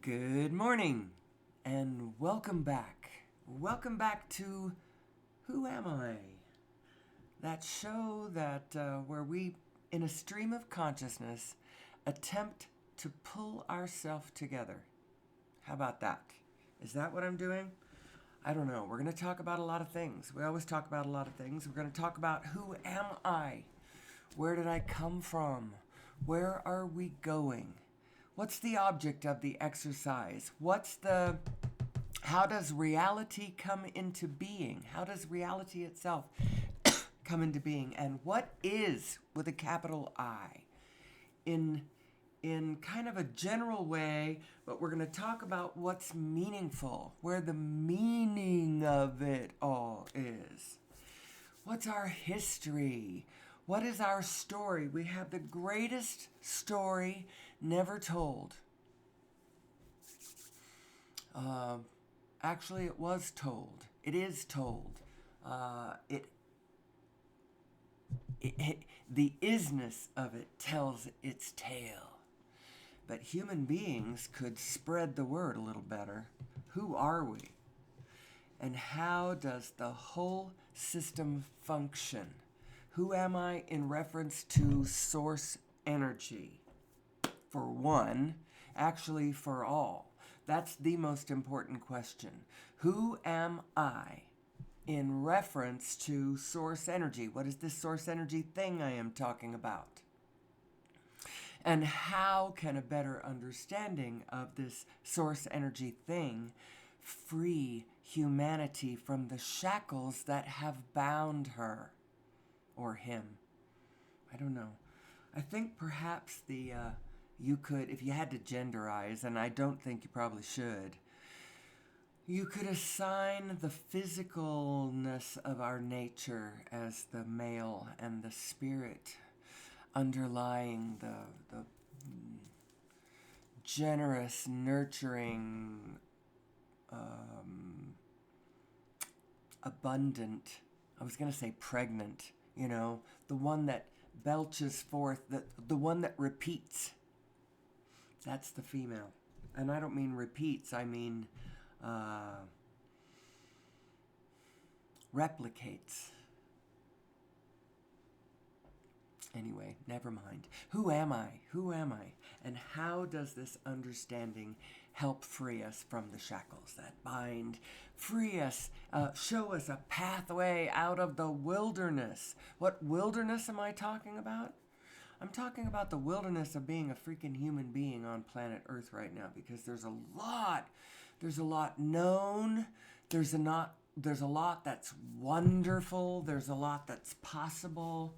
Good morning and welcome back. Welcome back to Who Am I? That show where we, in a stream of consciousness, attempt to pull ourselves together. How about that? Is that what I'm doing? I don't know. We're going to talk about a lot of things. We always talk about a lot of things. We're going to talk about who am I? Where did I come from? Where are we going? What's the object of the exercise? How does reality come into being? How does reality itself come into being? And what is, with a capital I? In kind of a general way, but we're going to talk about what's meaningful, where the meaning of it all is. What's our history? What is our story? We have the greatest story never told. Actually, it was told. It is told. The isness of it tells its tale. But human beings could spread the word a little better. Who are we? And how does the whole system function? Who am I in reference to source energy? For one, actually for all. That's the most important question. Who am I in reference to source energy? What is this source energy thing I am talking about? And how can a better understanding of this source energy thing free humanity from the shackles that have bound her or him? I don't know. I think perhaps you could, if you had to genderize, and I don't think you probably should, you could assign the physicalness of our nature as the male and the spirit underlying the generous, nurturing, abundant, I was going to say pregnant, the one that belches forth, the one that repeats. That's the female. And I don't mean repeats, I mean replicates. Anyway, never mind. Who am I? Who am I? And how does this understanding help free us from the shackles that bind? Free us, show us a pathway out of the wilderness. What wilderness am I talking about? I'm talking about the wilderness of being a freaking human being on planet Earth right now, because there's a lot known, there's a lot that's wonderful, there's a lot that's possible.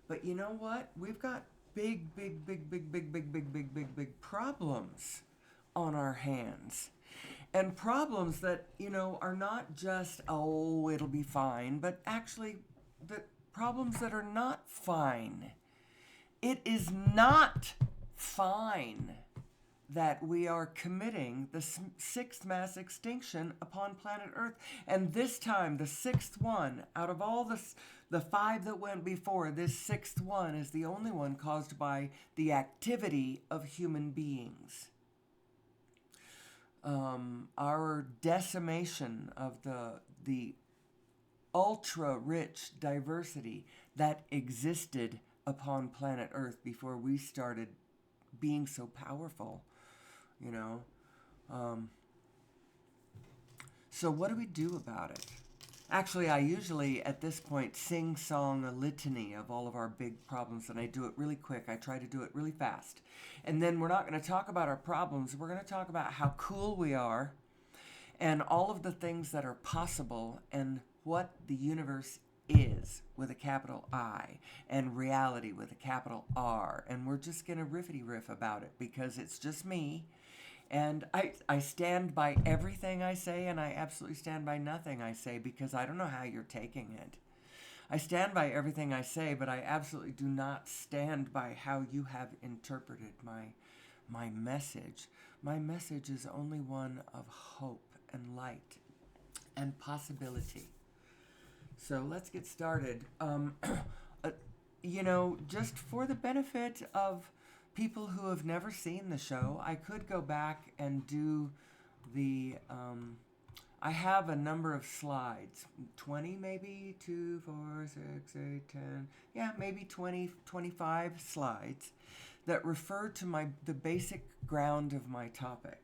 But you know what? We've got big problems on our hands. And problems that, are not just, oh, it'll be fine, but actually the problems that are not fine. It is not fine that we are committing the sixth mass extinction upon planet Earth. And this time, the sixth one, out of all the five that went before, this sixth one is the only one caused by the activity of human beings. Our decimation of the ultra-rich diversity that existed upon planet Earth before we started being so powerful, So what do we do about it? Actually, I usually, at this point, sing-song a litany of all of our big problems, and I do it really quick. I try to do it really fast. And then we're not going to talk about our problems. We're going to talk about how cool we are and all of the things that are possible and what the universe is with a capital I and reality with a capital R. And we're just going to riffity riff about it because it's just me. And I stand by everything I say, and I absolutely stand by nothing I say, because I don't know how you're taking it. I stand by everything I say, but I absolutely do not stand by how you have interpreted my message. My message is only one of hope and light and possibility. So let's get started. Just for the benefit of people who have never seen the show, I could go back and do the. I have a number of slides, 20 maybe, 2, 4, 6, 8, 10, yeah, maybe 20, 25 slides that refer to the basic ground of my topic.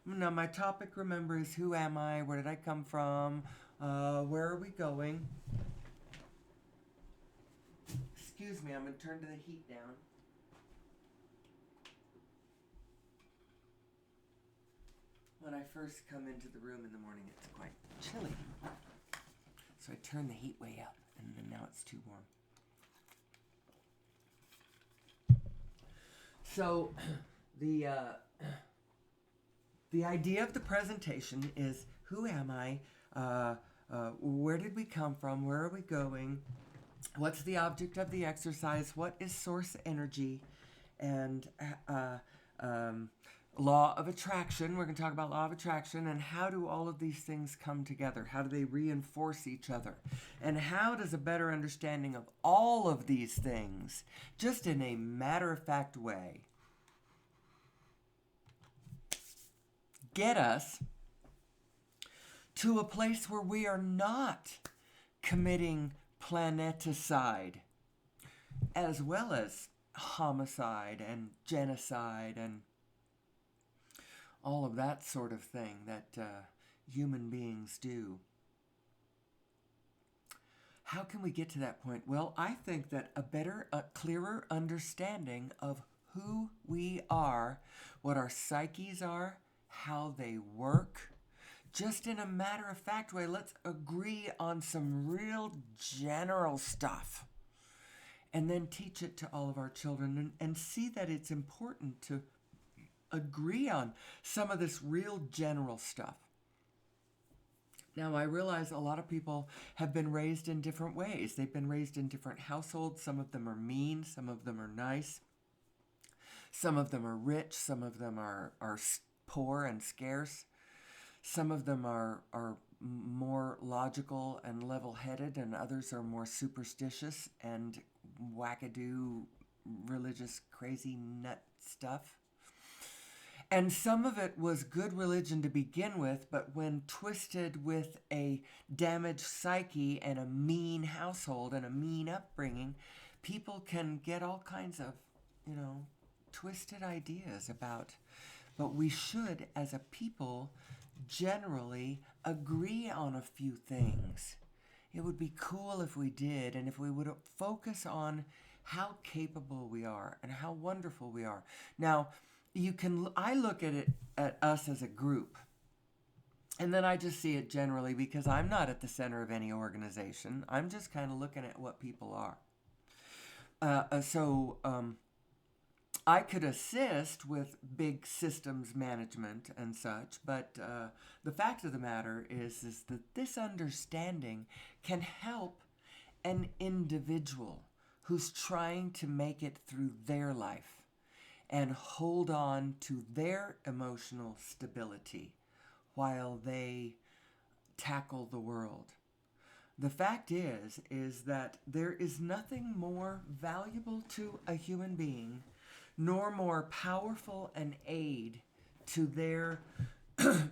Now, my topic, remember, is who am I, where did I come from, where are we going? Excuse me, I'm going to turn the heat down. When I first come into the room in the morning, it's quite chilly. So I turn the heat way up, and then now it's too warm. So the idea of the presentation is, who am I? Where did we come from? Where are we going? What's the object of the exercise? What is source energy? And law of attraction. We're going to talk about law of attraction and how do all of these things come together? How do they reinforce each other? And how does a better understanding of all of these things, just in a matter-of-fact way, get us to a place where we are not committing planeticide, as well as homicide and genocide and all of that sort of thing that human beings do. How can we get to that point? Well, I think that a better, clearer understanding of who we are, what our psyches are, how they work, just in a matter-of-fact way, let's agree on some real general stuff and then teach it to all of our children and see that it's important to agree on some of this real general stuff. Now, I realize a lot of people have been raised in different ways. They've been raised in different households. Some of them are mean. Some of them are nice. Some of them are rich. Some of them are poor and scarce. Some of them are more logical and level-headed, and others are more superstitious and wackadoo, religious, crazy nut stuff. And some of it was good religion to begin with, but when twisted with a damaged psyche and a mean household and a mean upbringing, people can get all kinds of, twisted ideas about. But we should, as a people, generally agree on a few things. It would be cool if we did, and if we would focus on how capable we are and how wonderful we are. Now, I look at us as a group, and then I just see it generally because I'm not at the center of any organization. I'm just kind of looking at what people are. So I could assist with big systems management and such, but the fact of the matter is that this understanding can help an individual who's trying to make it through their life and hold on to their emotional stability while they tackle the world. The fact is that there is nothing more valuable to a human being, nor more powerful an aid to their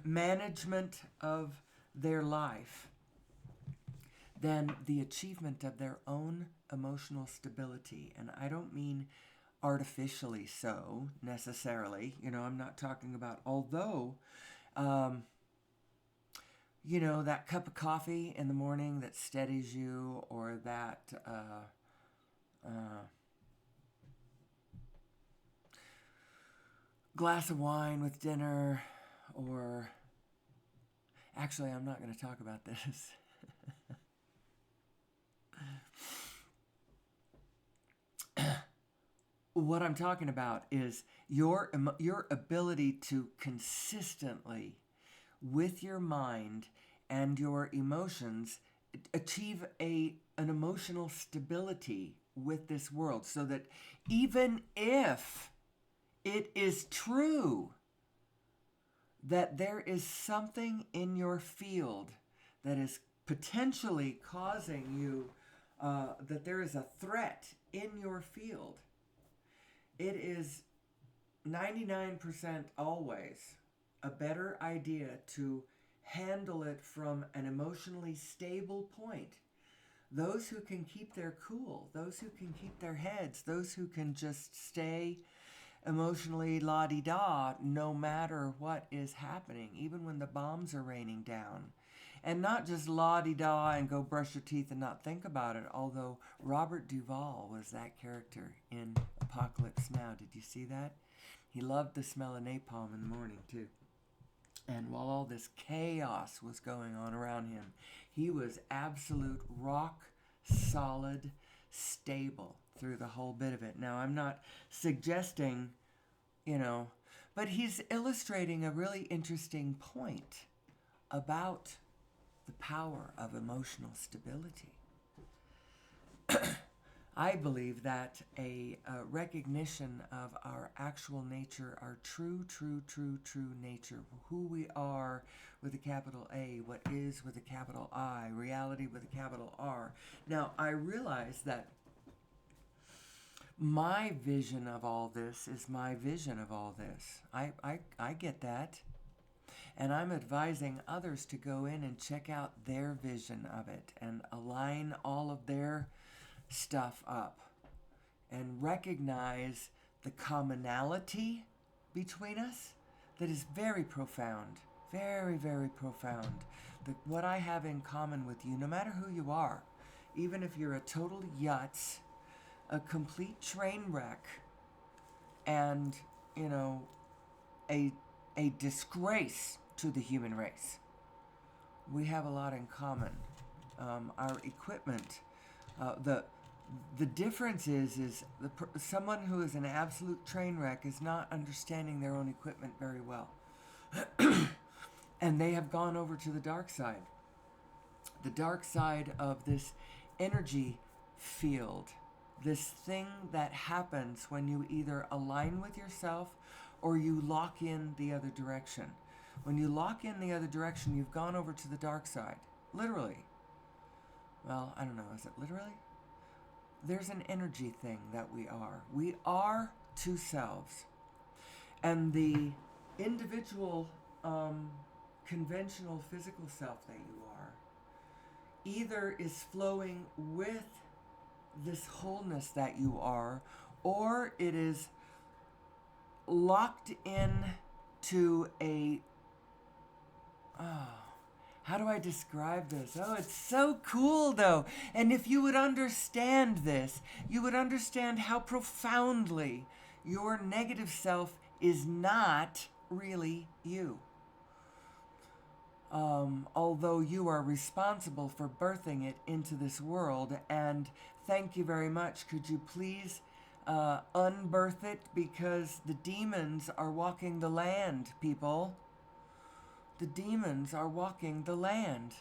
management of their life than the achievement of their own emotional stability. And I don't mean artificially so, necessarily. I'm not talking about, although, that cup of coffee in the morning that steadies you, or that glass of wine with dinner, or actually, I'm not going to talk about this. What I'm talking about is your ability to consistently, with your mind and your emotions, achieve an emotional stability with this world, so that even if it is true that there is something in your field that is potentially causing you, that there is a threat in your field, it is 99% always a better idea to handle it from an emotionally stable point. Those who can keep their cool, those who can keep their heads, those who can just stay emotionally la-di-da no matter what is happening, even when the bombs are raining down. And not just la-di-da and go brush your teeth and not think about it, although Robert Duvall was that character in Apocalypse Now. Did you see that? He loved the smell of napalm in the morning, too. And while all this chaos was going on around him, he was absolute rock solid, stable through the whole bit of it. Now, I'm not suggesting, but he's illustrating a really interesting point about the power of emotional stability. I believe that a recognition of our actual nature, our true nature, who we are with a capital A, what is with a capital I, reality with a capital R. Now, I realize that my vision of all this is my vision of all this. I get that. And I'm advising others to go in and check out their vision of it and align all of their stuff up and recognize the commonality between us that is very profound, very, very profound. What I have in common with you, no matter who you are, even if you're a total yutz, a complete train wreck, and, a disgrace to the human race, we have a lot in common. Our equipment, the difference is someone who is an absolute train wreck is not understanding their own equipment very well. And they have gone over to the dark side. The dark side of this energy field, this thing that happens when you either align with yourself or you lock in the other direction. When you lock in the other direction, you've gone over to the dark side. Literally. Well, I don't know, is it literally? There's an energy thing that we are. We are two selves. And the individual, conventional physical self that you are either is flowing with this wholeness that you are, or it is locked in to how do I describe this? Oh, it's so cool, though. And if you would understand this, you would understand how profoundly your negative self is not really you. Although you are responsible for birthing it into this world. And thank you very much. Could you please unbirth it? Because the demons are walking the land, people. The demons are walking the land.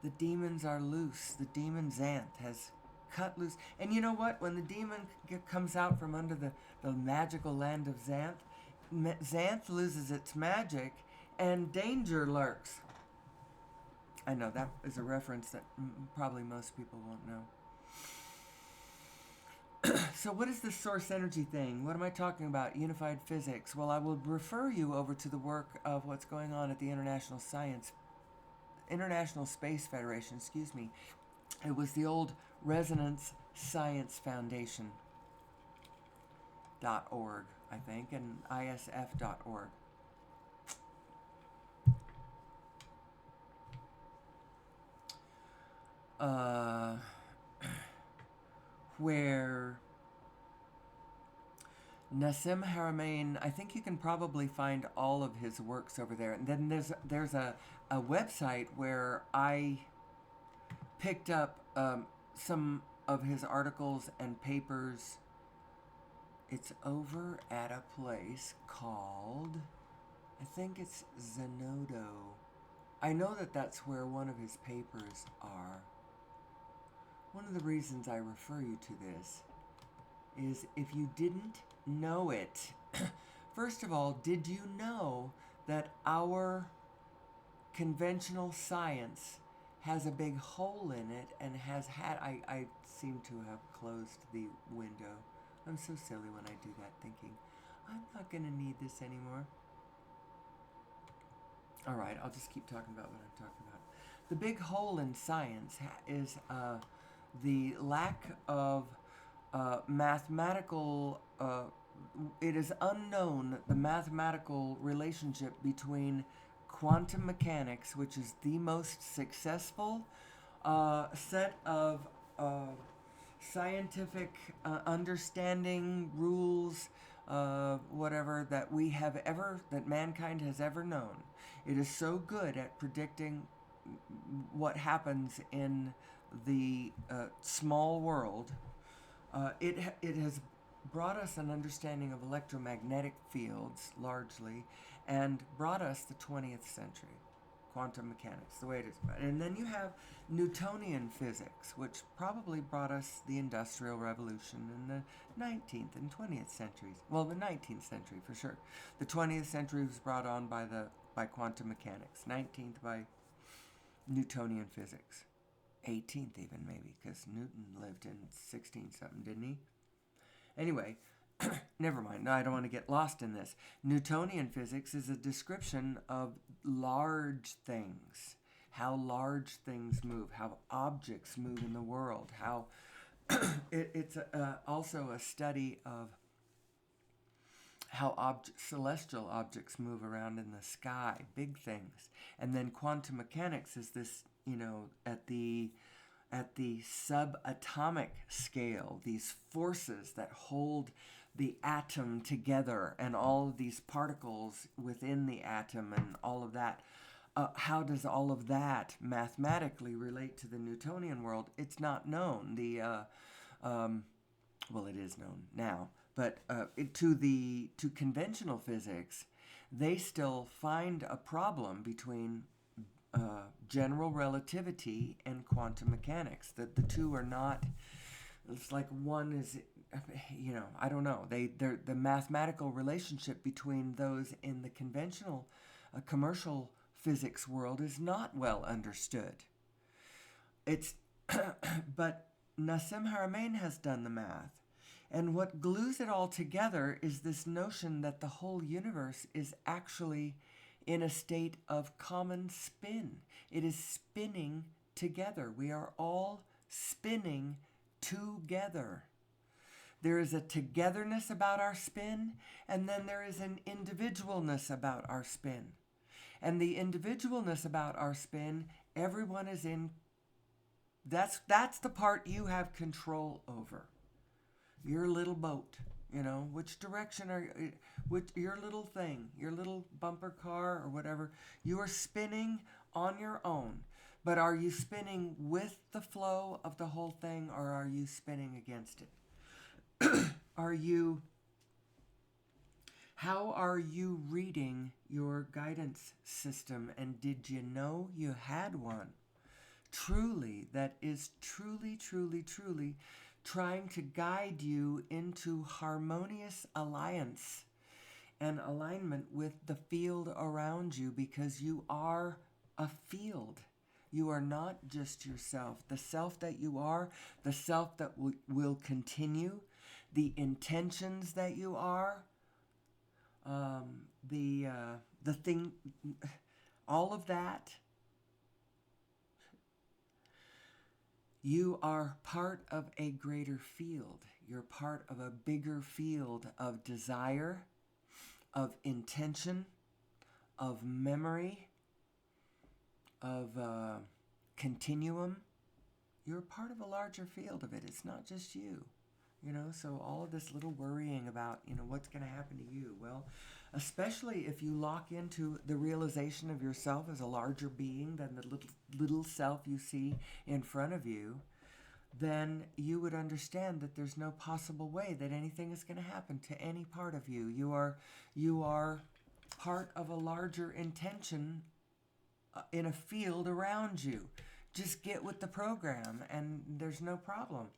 The demons are loose. The demon Xanth has cut loose. And you know what? When the demon comes out from under the magical land of Xanth, Xanth loses its magic and danger lurks. I know that is a reference that probably most people won't know. So what is the source energy thing? What am I talking about? Unified physics. Well, I will refer you over to the work of what's going on at the International Space Federation, It was the old Resonance Science Foundation .org, I think, and isf.org. Where Nassim Haramein, I think you can probably find all of his works over there. And then there's a website where I picked up some of his articles and papers. It's over at a place called, I think it's Zenodo. I know that that's where one of his papers are. One of the reasons I refer you to this is if you didn't know it, first of all, did you know that our conventional science has a big hole in it and has had, I seem to have closed the window. I'm so silly when I do that, thinking going to need this anymore. All right, I'll just keep talking about what I'm talking about. The big hole in science is the lack of mathematical. It is unknown the mathematical relationship between quantum mechanics, which is the most successful set of scientific understanding, rules, whatever that mankind has ever known. It is so good at predicting what happens in the small world. It has brought us an understanding of electromagnetic fields largely, and brought us the 20th century, quantum mechanics, the way it is. And then you have Newtonian physics, which probably brought us the Industrial Revolution in the 19th and 20th centuries. Well, the 19th century for sure. The 20th century was brought on by quantum mechanics. 19th by Newtonian physics. 18th even maybe, because Newton lived in 16 something, didn't he? Anyway, never mind. No, I don't want to get lost in this. Newtonian physics is a description of large things, how large things move, how objects move in the world, how it's also a study of how celestial objects move around in the sky, big things. And then quantum mechanics is this, at the subatomic scale, these forces that hold the atom together and all of these particles within the atom and all of that. How does all of that mathematically relate to the Newtonian world? It's not known. Well, it is known now, but to conventional physics, they still find a problem between general relativity and quantum mechanics. That the two are not. It's like one is, I don't know. The mathematical relationship between those in the conventional, commercial physics world is not well understood. But Nassim Haramein has done the math. And what glues it all together is this notion that the whole universe is actually in a state of common spin. It is spinning together. We are all spinning together. There is a togetherness about our spin, and then there is an individualness about our spin. And the individualness about our spin, everyone is in. That's the part you have control over. Your little boat, which direction your little thing, your little bumper car or whatever, you are spinning on your own. But are you spinning with the flow of the whole thing, or are you spinning against it? How are you reading your guidance system, and did you know you had one? Truly, that is truly trying to guide you into harmonious alliance and alignment with the field around you, because you are a field. You are not just yourself. The self that you are, the self that will continue, the intentions that you are, the thing, all of that. You are part of a greater field. You're part of a bigger field of desire, of intention, of memory, of continuum. You're part of a larger field of it. It's not just you. So all of this little worrying about, what's going to happen to you. Well, especially if you lock into the realization of yourself as a larger being than the little self you see in front of you, then you would understand that there's no possible way that anything is going to happen to any part of you. You are part of a larger intention in a field around you. Just get with the program and there's no problem.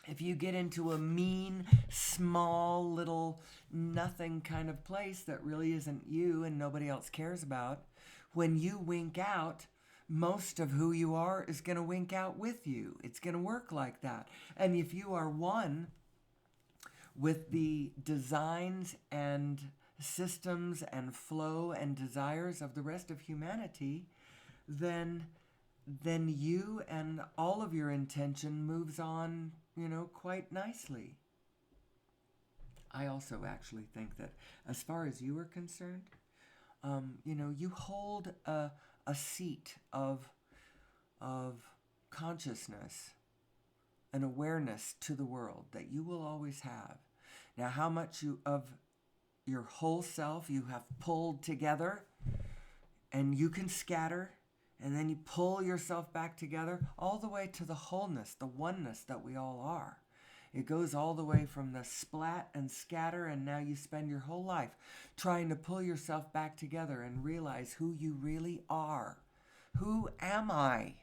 If you get into a mean, small, little, nothing kind of place that really isn't you and nobody else cares about, when you wink out, most of who you are is going to wink out with you. It's going to work like that. And if you are one with the designs and systems and flow and desires of the rest of humanity, then you and all of your intention moves on, quite nicely. I also actually think that as far as you are concerned, you hold a seat of consciousness, an awareness to the world that you will always have. Now, how much of your whole self you have pulled together, and you can scatter, and then you pull yourself back together all the way to the wholeness, the oneness that we all are. It goes all the way from the splat and scatter, and now you spend your whole life trying to pull yourself back together and realize who you really are. Who am I?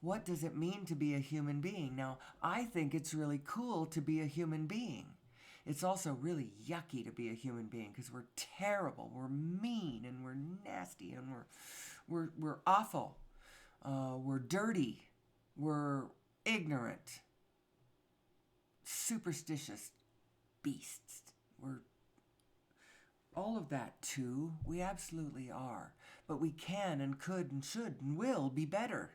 What does it mean to be a human being? Now, I think it's really cool to be a human being. It's also really yucky to be a human being because we're terrible, we're mean, and we're nasty, and we're awful. We're dirty. We're ignorant. Superstitious beasts. We're all of that too. We absolutely are. But we can and could and should and will be better.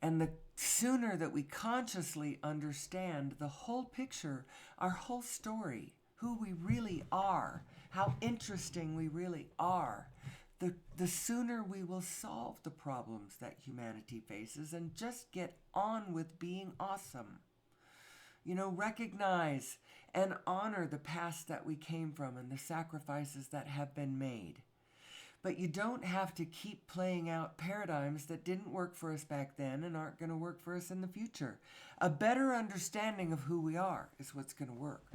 And the sooner that we consciously understand the whole picture, our whole story, who we really are, how interesting we really are, the sooner we will solve the problems that humanity faces and just get on with being awesome. Recognize and honor the past that we came from and the sacrifices that have been made. But you don't have to keep playing out paradigms that didn't work for us back then and aren't going to work for us in the future. A better understanding of who we are is what's going to work.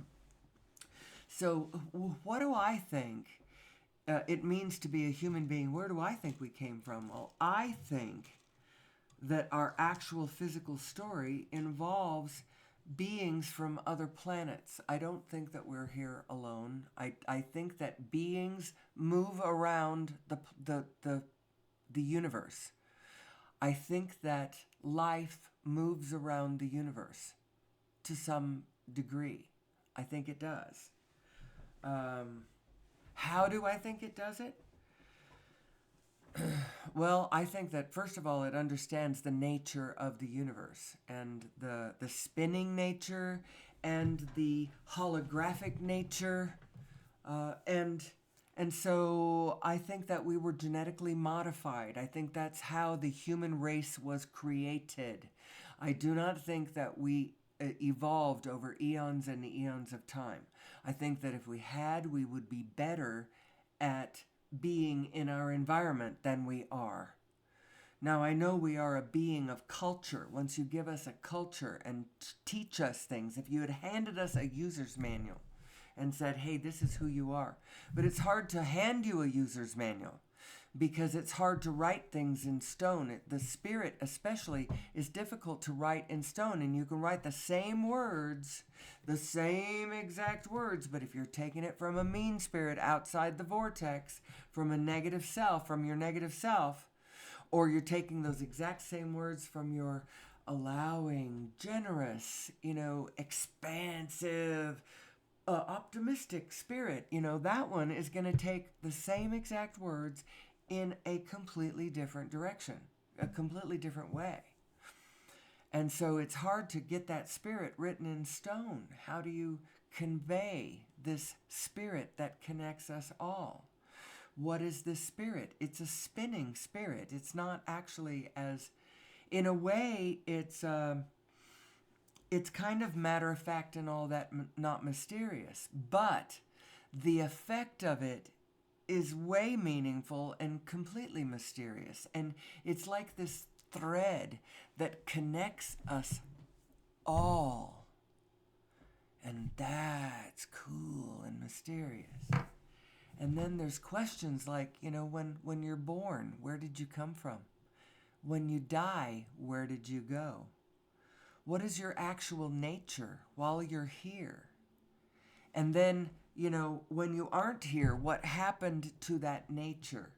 So what do I think it means to be a human being? Where do I think we came from? Well, I think that our actual physical story involves beings from other planets. I don't think that we're here alone. I think that beings move around the universe. I think that life moves around the universe to some degree. I think it does. How do I think it does it? Well, I think that, first of all, it understands the nature of the universe and the spinning nature and the holographic nature. And so I think that we were genetically modified. I think that's how the human race was created. I do not think that we evolved over eons and eons of time. I think that if we had, we would be better at being in our environment than we are. Now, I know we are a being of culture. Once you give us a culture and teach us things, if you had handed us a user's manual and said, hey, this is who you are. But it's hard to hand you a user's manual because it's hard to write things in stone. The spirit especially is difficult to write in stone, and you can write the same words, the same exact words, but if you're taking it from a mean spirit outside the vortex, from a negative self, from your negative self, or you're taking those exact same words from your allowing, generous, expansive, optimistic spirit, that one is going to take the same exact words in a completely different direction, a completely different way. And so it's hard to get that spirit written in stone. How do you convey this spirit that connects us all? What is this spirit? It's a spinning spirit. It's not actually as, in a way, it's kind of matter of fact and all that, not mysterious. But the effect of it is way meaningful and completely mysterious. And it's like this thread that connects us all. And that's cool and mysterious. And then there's questions like, when you're born, where did you come from? When you die, where did you go? What is your actual nature while you're here? And then, when you aren't here, what happened to that nature?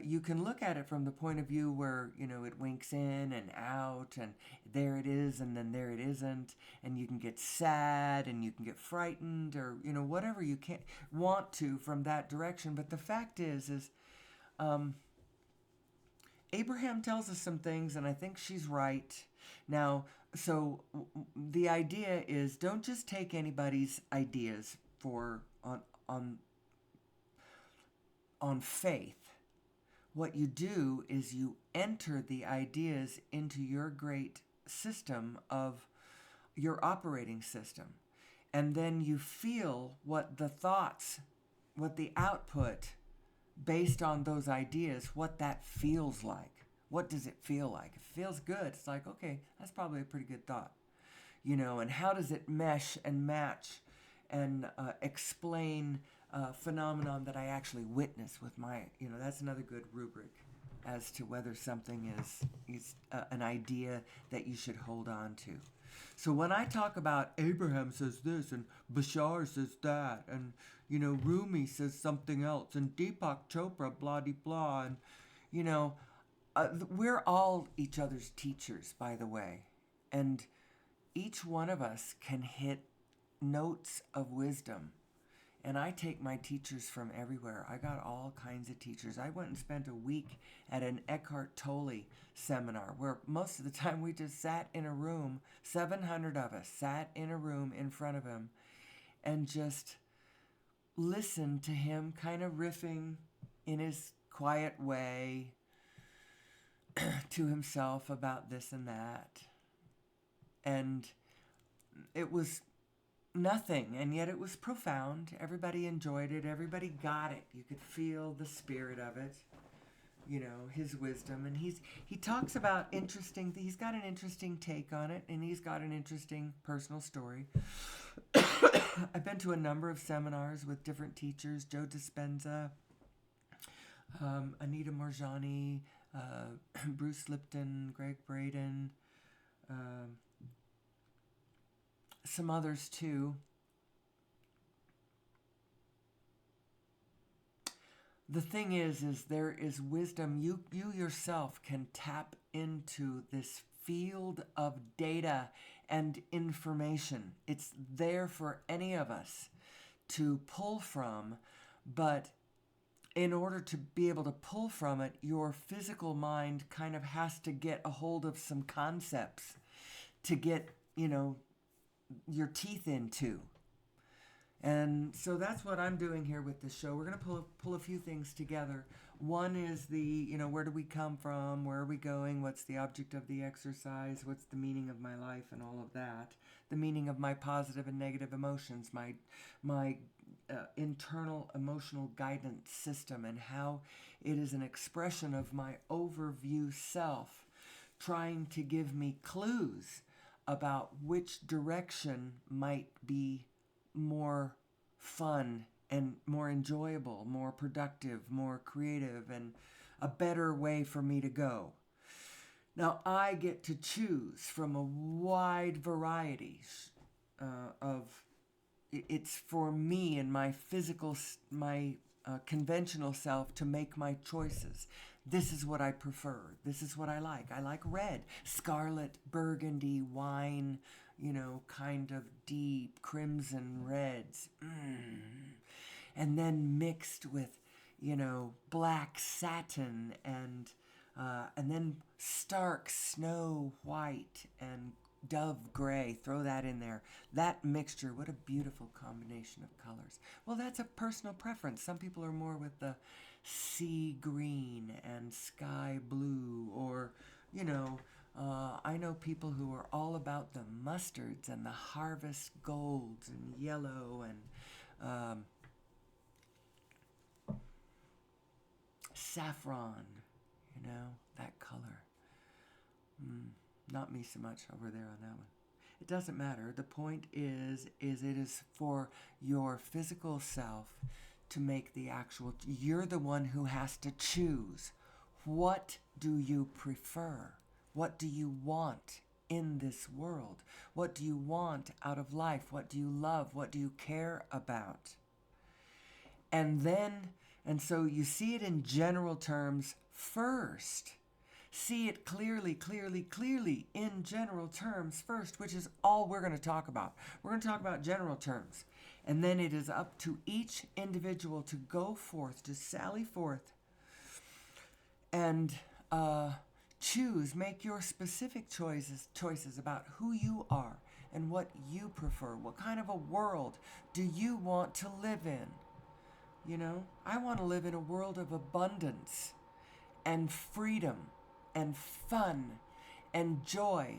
you can look at it from the point of view where, it winks in and out, and there it is, and then there it isn't, and you can get sad, and you can get frightened, or, whatever you can want to from that direction. But the fact is Abraham tells us some things, and I think she's right. Now, so the idea is, don't just take anybody's ideas on faith. What you do is you enter the ideas into your great system of your operating system. And then you feel what the thoughts, what the output based on those ideas, what that feels like. What does it feel like? If it feels good, it's like, okay, that's probably a pretty good thought. And how does it mesh and match and explain phenomenon that I actually witness with my, that's another good rubric as to whether something is an idea that you should hold on to. So when I talk about Abraham says this and Bashar says that, and Rumi says something else, and Deepak Chopra blah de blah, and we're all each other's teachers, by the way, and each one of us can hit notes of wisdom. And I take my teachers from everywhere. I got all kinds of teachers. I went and spent a week at an Eckhart Tolle seminar where most of the time we just sat in a room, 700 of us sat in a room in front of him and just listened to him kind of riffing in his quiet way to himself about this and that. And it was nothing, and yet it was profound. Everybody enjoyed it. Everybody got it. You could feel the spirit of it, his wisdom. And he talks about interesting, he's got an interesting take on it, and he's got an interesting personal story. I've been to a number of seminars with different teachers, Joe Dispenza, Anita Morjani, Bruce Lipton, Greg Braden, some others too. The thing is there is wisdom. You yourself can tap into this field of data and information. It's there for any of us to pull from, but in order to be able to pull from it, your physical mind kind of has to get a hold of some concepts to get, your teeth into. And so that's what I'm doing here with this show. We're going to pull a few things together. One is the, where do we come from? Where are we going? What's the object of the exercise? What's the meaning of my life and all of that? The meaning of my positive and negative emotions, my internal emotional guidance system, and how it is an expression of my overview self, trying to give me clues about which direction might be more fun and more enjoyable, more productive, more creative, and a better way for me to go. Now, I get to choose from a wide variety of, it's for me and my physical, my conventional self to make my choices. This is what I prefer. This is what I like. I like red, scarlet, burgundy, wine, kind of deep crimson reds. And then mixed with, black satin and then stark snow white and dove gray. Throw that in there. That mixture, what a beautiful combination of colors. Well, that's a personal preference. Some people are more with the sea green and sky blue, or I know people who are all about the mustards and the harvest golds and yellow and saffron, that color. Not me so much over there on that one. It doesn't matter. The point is it is for your physical self to make the actual, you're the one who has to choose. What do you prefer? What do you want in this world? What do you want out of life? What do you love? What do you care about? And then And so you see it in general terms first. See it clearly, clearly, clearly in general terms first, which is all we're going to talk about. We're going to talk about general terms. And then it is up to each individual to go forth, to sally forth, and choose, make your specific choices about who you are and what you prefer. What kind of a world do you want to live in? You know, I want to live in a world of abundance and freedom and fun and joy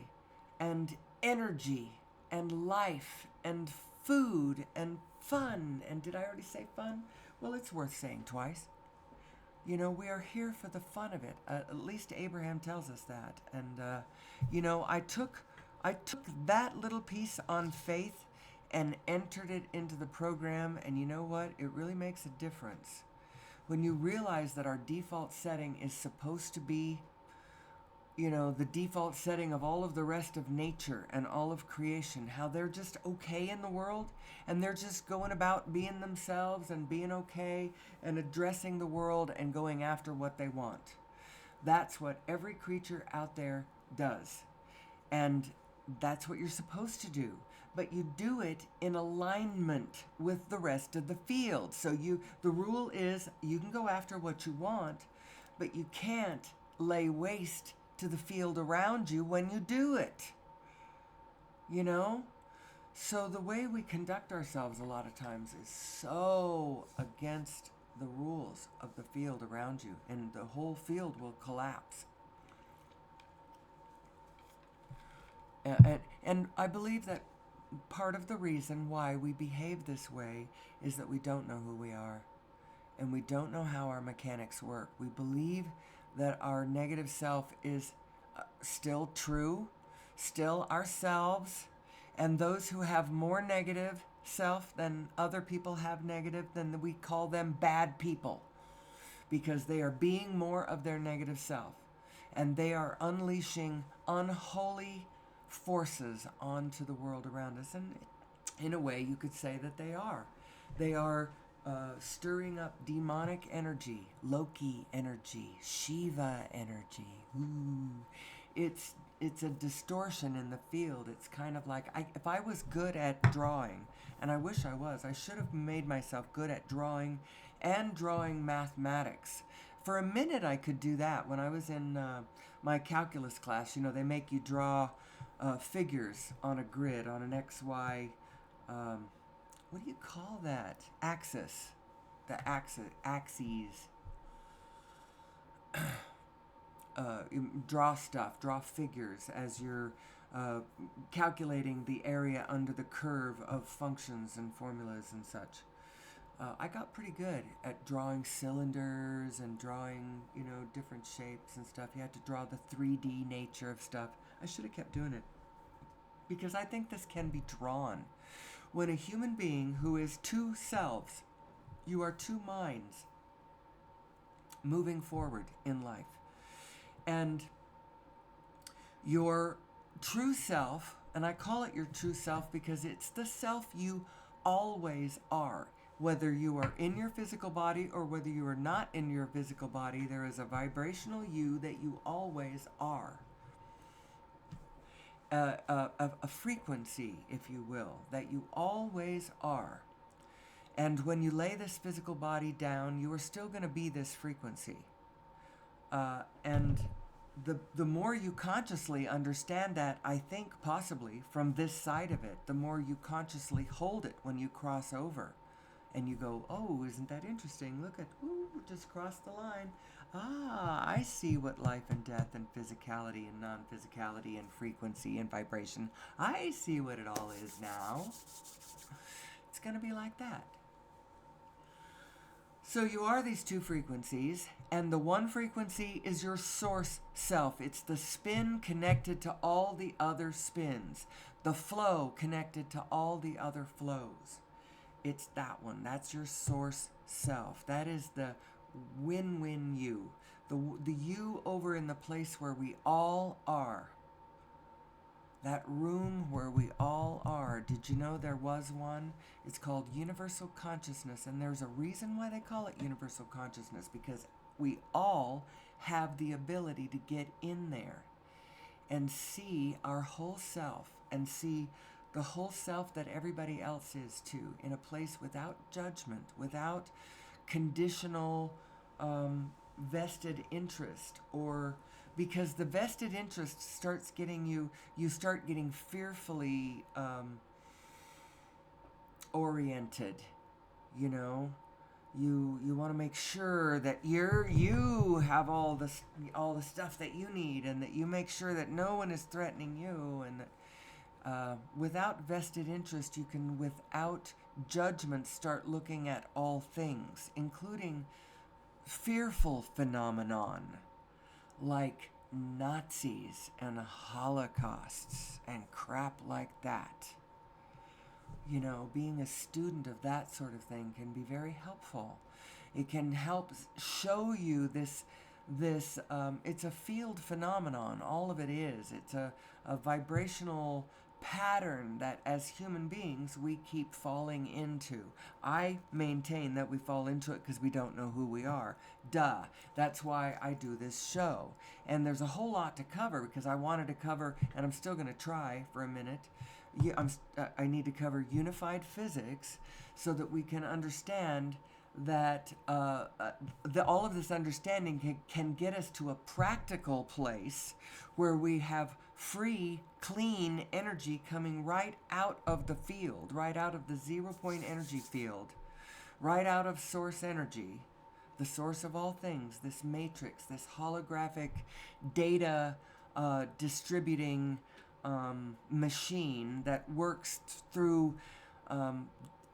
and energy and life and food and fun. And did I already say fun? Well, it's worth saying twice. You know, we are here for the fun of it. At least Abraham tells us that. And, you know, I took that little piece on faith and entered it into the program. And you know what? It really makes a difference. When you realize that our default setting is supposed to be, you know, the default setting of all of the rest of nature and all of creation, how they're just okay in the world and they're just going about being themselves and being okay and addressing the world and going after what they want. That's what every creature out there does. And that's what you're supposed to do. But you do it in alignment with the rest of the field. So the rule is you can go after what you want, but you can't lay waste to the field around you when you do it. You know? So the way we conduct ourselves a lot of times is so against the rules of the field around you, and the whole field will collapse. And I believe that part of the reason why we behave this way is that we don't know who we are, and we don't know how our mechanics work. We believe that our negative self is still true, still ourselves, and those who have more negative self than other people have negative, then we call them bad people, because they are being more of their negative self, and they are unleashing unholy forces onto the world around us. And in a way, you could say that they are. They are stirring up demonic energy, Loki energy, Shiva energy. Ooh. It's a distortion in the field. It's kind of like, if I was good at drawing, and I wish I was, I should have made myself good at drawing and drawing mathematics. For a minute, I could do that. When I was in my calculus class, you know, they make you draw figures on a grid, on an XY, what do you call that? Axis. The axes. Draw stuff, draw figures as you're calculating the area under the curve of functions and formulas and such. I got pretty good at drawing cylinders and drawing, you know, different shapes and stuff. You had to draw the 3D nature of stuff. I should have kept doing it, because I think this can be drawn. When a human being who is two selves, you are two minds moving forward in life. And your true self, and I call it your true self because it's the self you always are. Whether you are in your physical body or whether you are not in your physical body, there is a vibrational you that you always are. A frequency, if you will, that you always are. And when you lay this physical body down, you are still going to be this frequency. And the more you consciously understand that, I think possibly from this side of it, the more you consciously hold it when you cross over. And you go, oh, isn't that interesting? Look at, ooh, just crossed the line. Ah, I see what life and death and physicality and non-physicality and frequency and vibration, I see what it all is now. It's going to be like that. So you are these two frequencies, and the one frequency is your source self. It's the spin connected to all the other spins, the flow connected to all the other flows. It's that one. That's your source self. That is the win-win you. The you over in the place where we all are. that room where we all are. Did you know there was one? It's called universal consciousness, and there's a reason why they call it universal consciousness, because we all have the ability to get in there and see our whole self and see the whole self that everybody else is too, in a place without judgment, without conditional vested interest, or because the vested interest starts getting you start getting fearfully oriented, you know. You want to make sure that you have all the stuff that you need, and that you make sure that no one is threatening you, and that without vested interest, you can, without judgment, start looking at all things, including fearful phenomenon like Nazis and Holocausts and crap like that. You know, being a student of that sort of thing can be very helpful. It can help show you this it's a field phenomenon. All of it is. It's a vibrational pattern that as human beings we keep falling into. I maintain that we fall into it because we don't know who we are. Duh. That's why I do this show. And there's a whole lot to cover, because I wanted to cover, and I'm still going to try for a minute. I need to cover unified physics so that we can understand that all of this understanding can get us to a practical place where we have free, clean energy coming right out of the field, right out of the 0-point energy field, right out of source energy, the source of all things, this matrix, this holographic data distributing machine that works through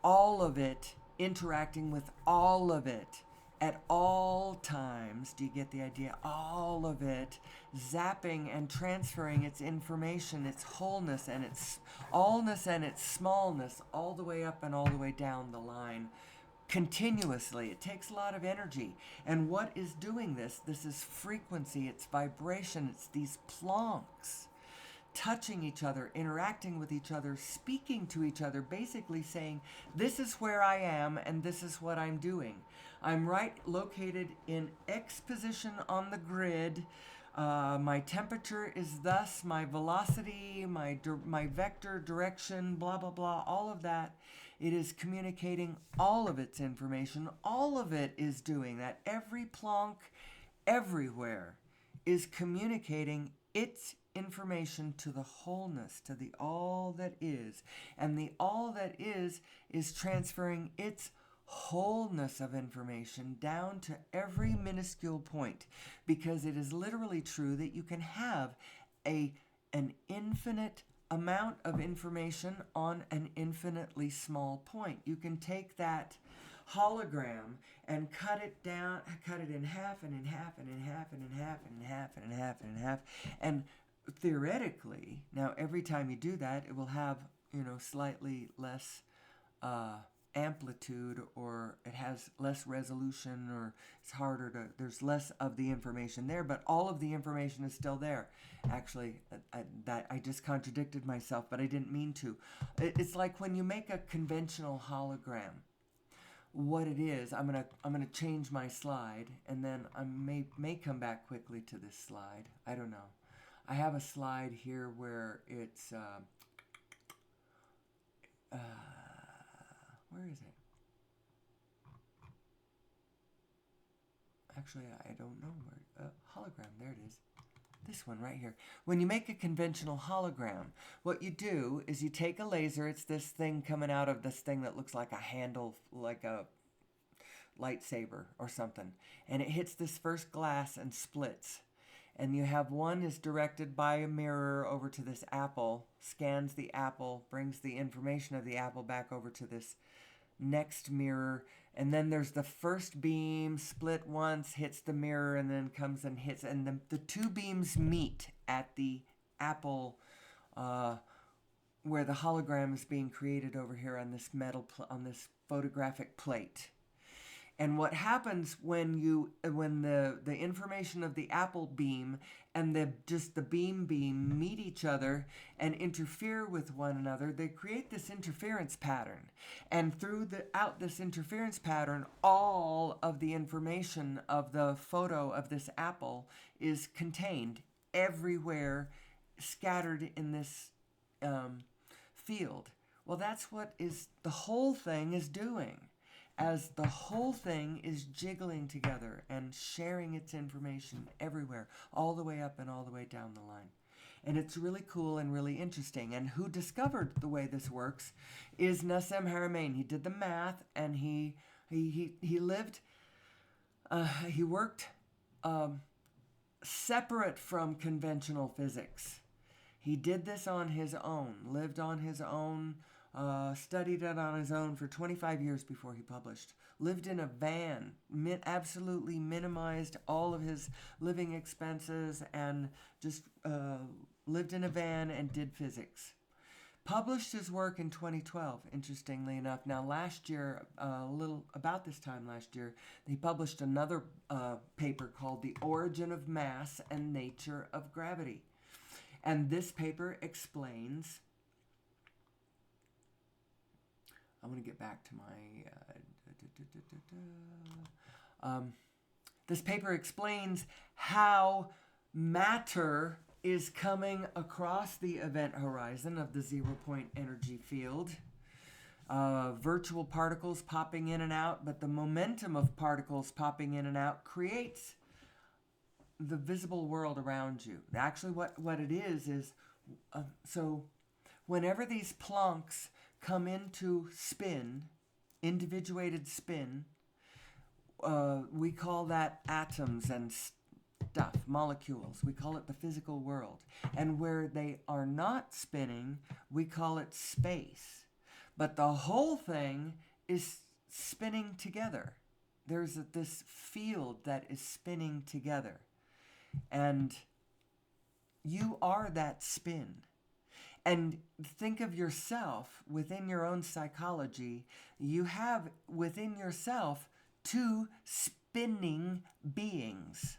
all of it, interacting with all of it at all times. Do you get the idea? All of it zapping and transferring its information, its wholeness and its allness and its smallness, all the way up and all the way down the line continuously. It takes a lot of energy. And what is doing this? This is frequency, it's vibration, it's these plonks touching each other, interacting with each other, speaking to each other, basically saying, this is where I am and this is what I'm doing. I'm right located in X position on the grid. My temperature is thus, my velocity, my vector direction, blah, blah, blah, all of that. It is communicating all of its information. All of it is doing that. Every plonk, everywhere, is communicating its information to the wholeness, to the all that is. And the all that is transferring its wholeness of information down to every minuscule point, because it is literally true that you can have an infinite amount of information on an infinitely small point. You can take that hologram and cut it down, cut it in half and in half and in half and in half and in half and in half and in half, and theoretically, now every time you do that, it will have, slightly less amplitude, or it has less resolution, or it's harder to, there's less of the information there, but all of the information is still there. Actually, I just contradicted myself, but I didn't mean to. It's like when you make a conventional hologram. What it is, I'm gonna change my slide, and then I may come back quickly to this slide. I don't know. I have a slide here where it's where is it? Actually, I don't know where. Hologram, there it is. This one right here. When you make a conventional hologram, what you do is you take a laser. It's this thing coming out of this thing that looks like a handle, like a lightsaber or something, and it hits this first glass and splits. And you have one is directed by a mirror over to this apple, scans the apple, brings the information of the apple back over to this next mirror, and then there's the first beam, split once, hits the mirror, and then comes and hits, and the two beams meet at the apple where the hologram is being created over here on this on this photographic plate. And what happens when the information of the apple beam and the beam meet each other and interfere with one another, they create this interference pattern. And throughout this interference pattern, all of the information of the photo of this apple is contained everywhere, scattered in this field. Well, that's what the whole thing is doing. As the whole thing is jiggling together and sharing its information everywhere, all the way up and all the way down the line. And it's really cool and really interesting. And who discovered the way this works is Nassim Haramein. He did the math, and he worked separate from conventional physics. He did this on his own, lived on his own, studied it on his own for 25 years before he published. Lived in a van, absolutely minimized all of his living expenses, and just lived in a van and did physics. Published his work in 2012, interestingly enough. Now, last year, about this time last year, he published another paper called The Origin of Mass and Nature of Gravity. And this paper explains... I'm going to get back to my... this paper explains how matter is coming across the event horizon of the 0-point energy field. Virtual particles popping in and out, but the momentum of particles popping in and out creates the visible world around you. Actually, what it is so whenever these plunks come into spin, individuated spin, we call that atoms and stuff, molecules. We call it the physical world. And where they are not spinning, we call it space. But the whole thing is spinning together. There's this field that is spinning together. And you are that spin. And think of yourself within your own psychology. You have within yourself two spinning beings.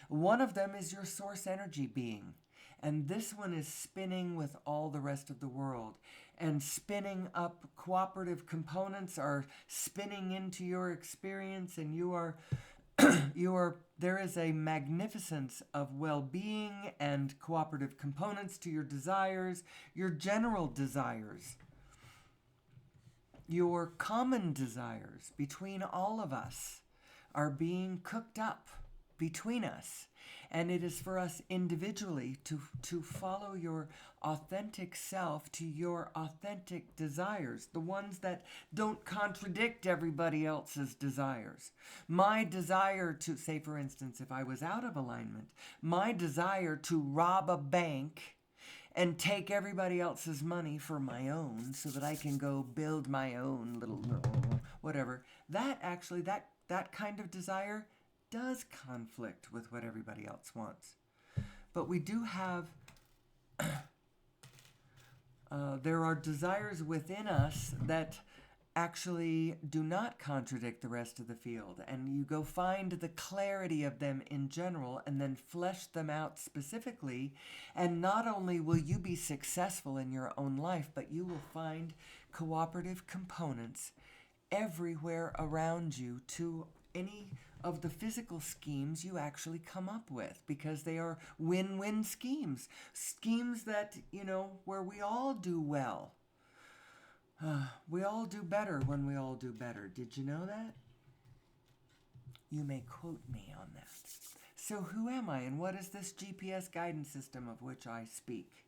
One of them is your source energy being. And this one is spinning with all the rest of the world. And spinning up cooperative components are spinning into your experience, and there is a magnificence of well-being and cooperative components to your desires, your general desires, your common desires between all of us are being cooked up between us. And it is for us individually to follow your authentic self to your authentic desires, the ones that don't contradict everybody else's desires. My desire to, say for instance, if I was out of alignment, my desire to rob a bank and take everybody else's money for my own so that I can go build my own little whatever, that kind of desire does conflict with what everybody else wants. But we do have, there are desires within us that actually do not contradict the rest of the field. And you go find the clarity of them in general and then flesh them out specifically. And not only will you be successful in your own life, but you will find cooperative components everywhere around you to any of the physical schemes you actually come up with, because they are win-win schemes. Schemes that, where we all do well. We all do better when we all do better. Did you know that? You may quote me on that. So who am I, and what is this GPS guidance system of which I speak?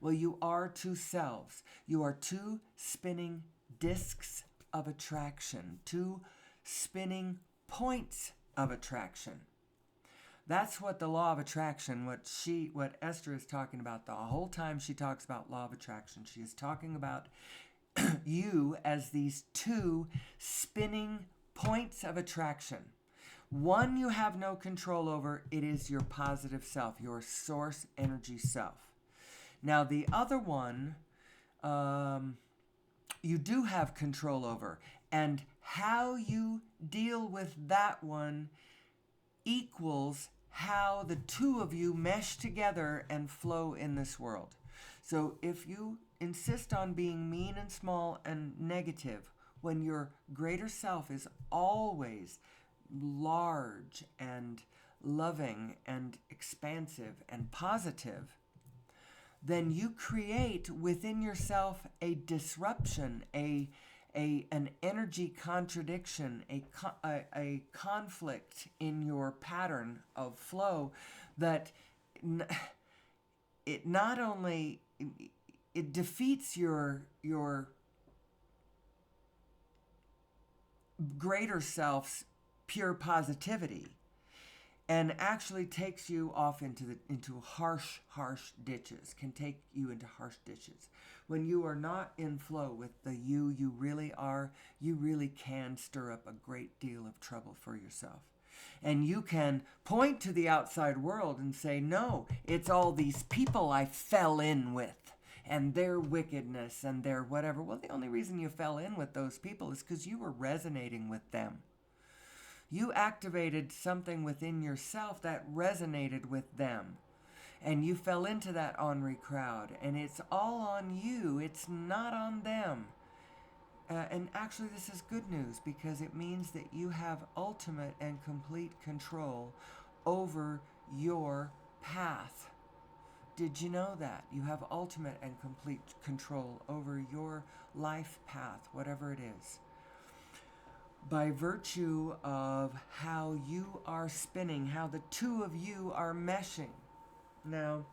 Well, you are two selves. You are two spinning discs of attraction, two spinning points of attraction. That's what the law of attraction, what Esther is talking about the whole time she talks about law of attraction. She is talking about you as these two spinning points of attraction. One you have no control over. It is your positive self, your source energy self. Now the other one, you do have control over. And how you deal with that one equals how the two of you mesh together and flow in this world. So if you insist on being mean and small and negative when your greater self is always large and loving and expansive and positive, then you create within yourself a disruption, an energy contradiction, a conflict in your pattern of flow that it not only it defeats your greater self's pure positivity and actually takes you off into harsh ditches, can take you into harsh ditches. When you are not in flow with the you really are, you really can stir up a great deal of trouble for yourself. And you can point to the outside world and say, no, it's all these people I fell in with and their wickedness and their whatever. Well, the only reason you fell in with those people is because you were resonating with them. You activated something within yourself that resonated with them. And you fell into that ornery crowd. And it's all on you. It's not on them. And actually, this is good news because it means that you have ultimate and complete control over your path. Did you know that? You have ultimate and complete control over your life path, whatever it is, by virtue of how you are spinning, how the two of you are meshing. Now,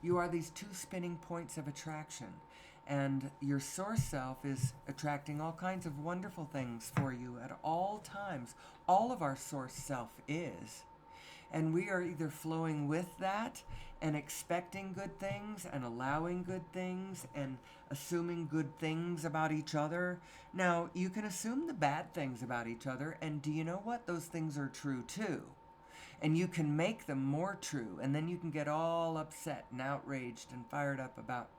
you are these two spinning points of attraction, and your source self is attracting all kinds of wonderful things for you at all times. All of our source self is. And we are either flowing with that and expecting good things and allowing good things and assuming good things about each other. Now, you can assume the bad things about each other, and do you know what? Those things are true too. And you can make them more true, and then you can get all upset and outraged and fired up about,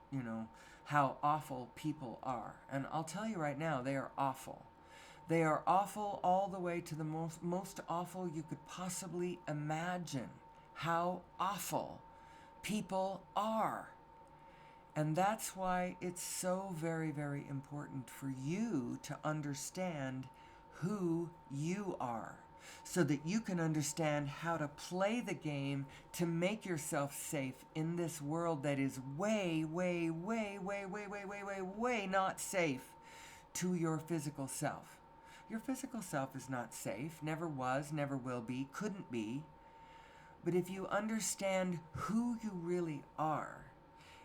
how awful people are. And I'll tell you right now, they are awful. They are awful all the way to the most awful you could possibly imagine. How awful people are. And that's why it's so very, very important for you to understand who you are, so that you can understand how to play the game to make yourself safe in this world that is way, way, way, way, way, way, way, way, way not safe to your physical self. Your physical self is not safe, never was, never will be, couldn't be. But if you understand who you really are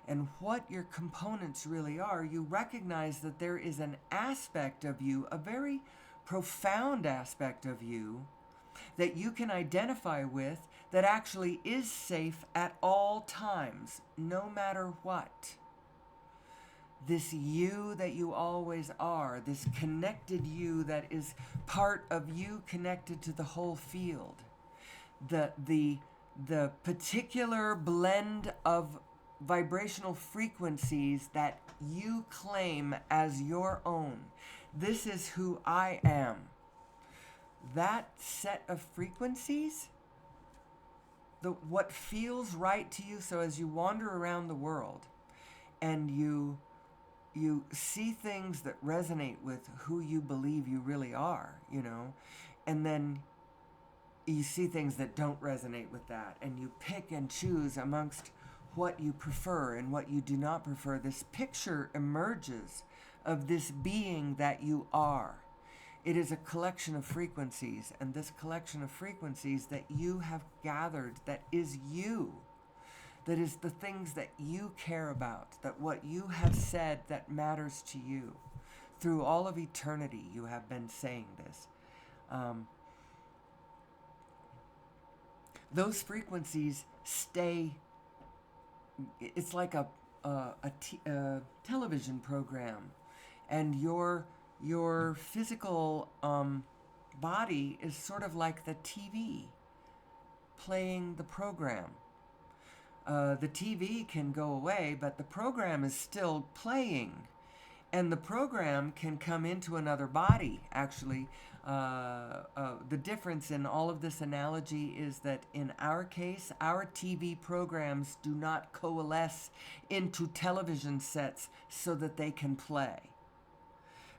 and what your components really are, you recognize that there is an aspect of you, a very profound aspect of you, that you can identify with that actually is safe at all times, no matter what. This you that you always are, this connected you that is part of you connected to the whole field. The particular blend of vibrational frequencies that you claim as your own. This is who I am. That set of frequencies, what feels right to you, so as you wander around the world and you see things that resonate with who you believe you really are, and then you see things that don't resonate with that, and you pick and choose amongst what you prefer and what you do not prefer. This picture emerges of this being that you are. It is a collection of frequencies, and this collection of frequencies that you have gathered, that is you. That is the things that you care about, that what you have said that matters to you. Through all of eternity, you have been saying this. Those frequencies stay. It's like a television program, and your physical body is sort of like the TV playing the program. The TV can go away, but the program is still playing. And the program can come into another body, actually. The difference in all of this analogy is that in our case, our TV programs do not coalesce into television sets so that they can play.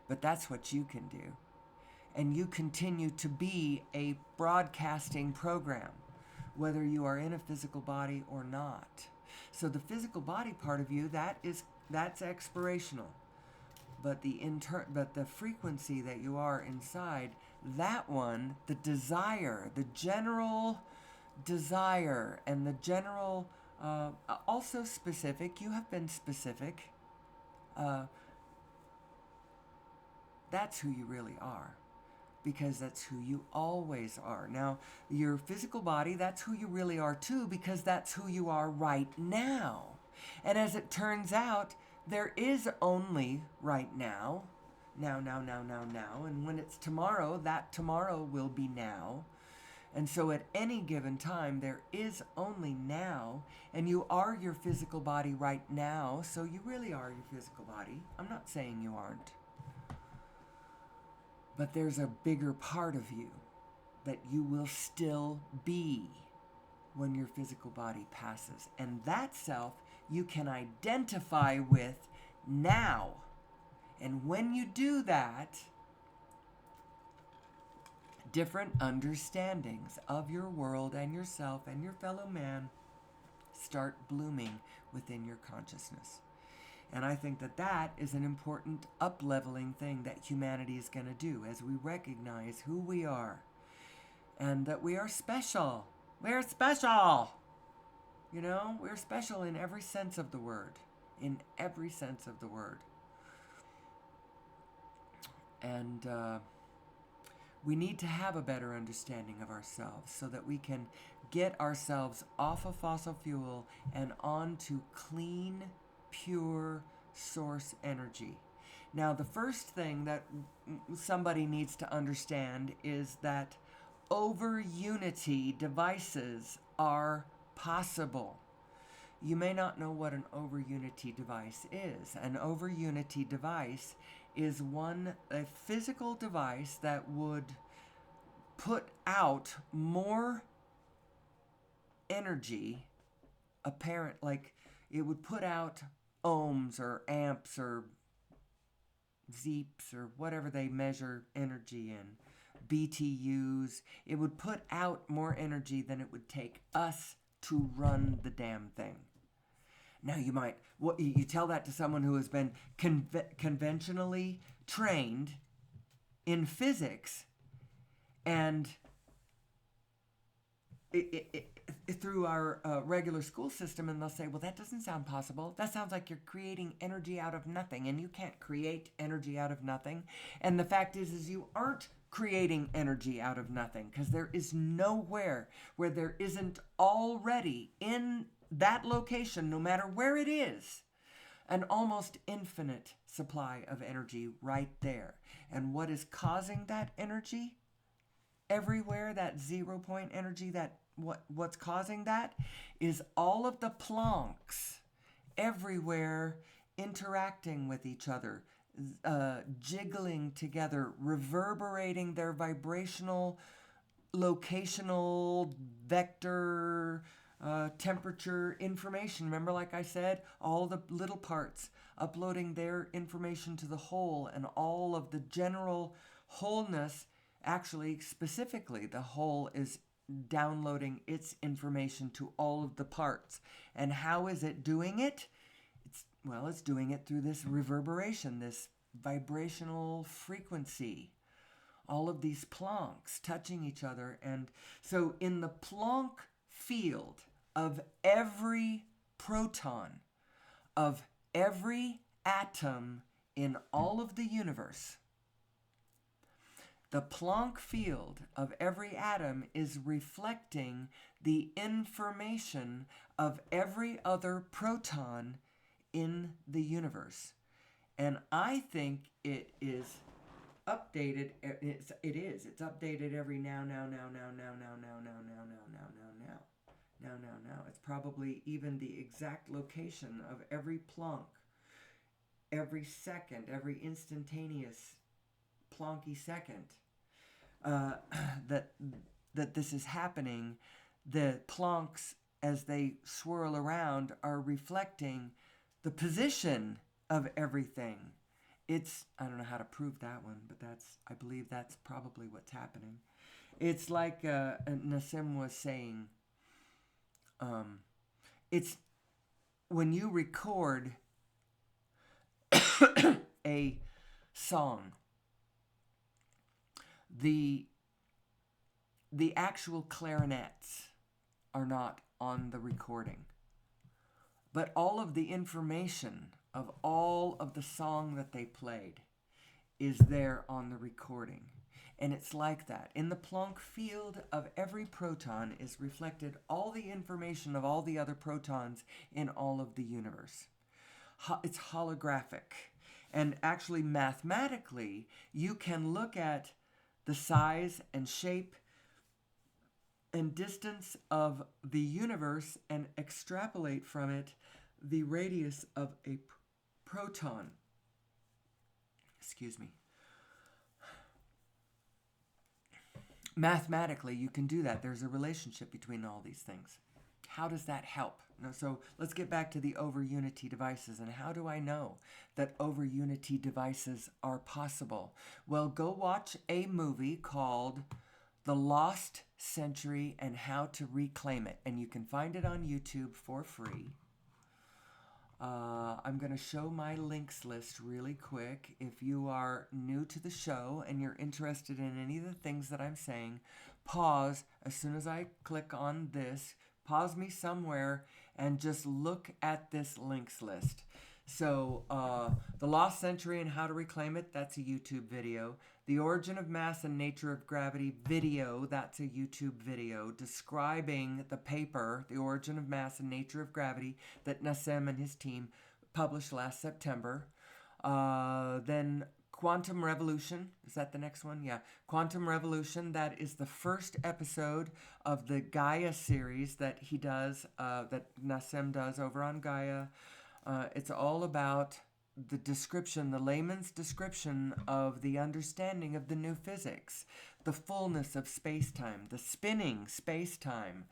But that's what you can do. And you continue to be a broadcasting program, whether you are in a physical body or not. So the physical body part of you, that's expirational. But the frequency that you are inside, that one, the desire, the general desire, and the general, also specific. You have been specific. That's who you really are, because that's who you always are. Now, your physical body, that's who you really are too, because that's who you are right now. And as it turns out, there is only right now. Now. And when it's tomorrow, that tomorrow will be now. And so at any given time, there is only now. And you are your physical body right now. So you really are your physical body. I'm not saying you aren't. But there's a bigger part of you that you will still be when your physical body passes. And that self you can identify with now. And when you do that, different understandings of your world and yourself and your fellow man start blooming within your consciousness. And I think that is an important up-leveling thing that humanity is going to do as we recognize who we are and that we are special. We're special! You know, we're special in every sense of the word. In every sense of the word. And we need to have a better understanding of ourselves so that we can get ourselves off of fossil fuel and onto clean, pure source energy. Now, the first thing that somebody needs to understand is that over-unity devices are possible. You may not know what an over-unity device is. An over-unity device is a physical device that would put out more energy, like it would put out ohms or amps or zeeps or whatever they measure energy in, BTUs. It would put out more energy than it would take us to run the damn thing. Now you tell that to someone who has been conventionally trained in physics and through our regular school system, and they'll say, well, that doesn't sound possible. That sounds like you're creating energy out of nothing, and you can't create energy out of nothing. And the fact is you aren't creating energy out of nothing, because there is nowhere where there isn't already in that location, no matter where it is, an almost infinite supply of energy right there. And what is causing that energy? Everywhere, that 0 point energy, what's causing that is all of the Plancks everywhere interacting with each other, jiggling together, reverberating their vibrational, locational, vector, temperature information. Remember, like I said, all the little parts uploading their information to the whole, and all of the general wholeness, actually, specifically, the whole is downloading its information to all of the parts. And how is it doing it? It's doing it through this reverberation, this vibrational frequency. All of these Plancks touching each other. And so in the Planck field of every proton, of every atom in all of the universe, the Planck field of every atom is reflecting the information of every other proton in the universe. And I think it is updated. It's updated every now. Now. It's probably even the exact location of every plonk, every second, every instantaneous plonky second uh, that that this is happening. The plonks, as they swirl around, are reflecting the position of everything. I don't know how to prove that one, but I believe that's probably what's happening. It's like Nassim was saying, it's when you record a song, the the actual clarinets are not on the recording, but all of the information of all of the song that they played is there on the recording. And it's like that. In the Planck field of every proton is reflected all the information of all the other protons in all of the universe. It's holographic. And actually, mathematically, you can look at the size and shape and distance of the universe and extrapolate from it the radius of a proton. Excuse me. Mathematically, you can do that. There's a relationship between all these things. How does that help? Now, so let's get back to the over-unity devices. And how do I know that over-unity devices are possible? Well, go watch a movie called The Lost Century and How to Reclaim It. And you can find it on YouTube for free. I'm going to show my links list really quick. If you are new to the show and you're interested in any of the things that I'm saying, pause as soon as I click on this. Pause me somewhere and just look at this links list. So, The Lost Century and How to Reclaim It, that's a YouTube video. The Origin of Mass and Nature of Gravity video, that's a YouTube video describing the paper, The Origin of Mass and Nature of Gravity, that Nassim and his team published last September. Then Quantum Revolution, is that the next one? Yeah. Quantum Revolution, that is the first episode of the Gaia series that he does, that Nassim does over on Gaia. It's all about the description, the layman's description of the understanding of the new physics, the fullness of space-time, the spinning space-time,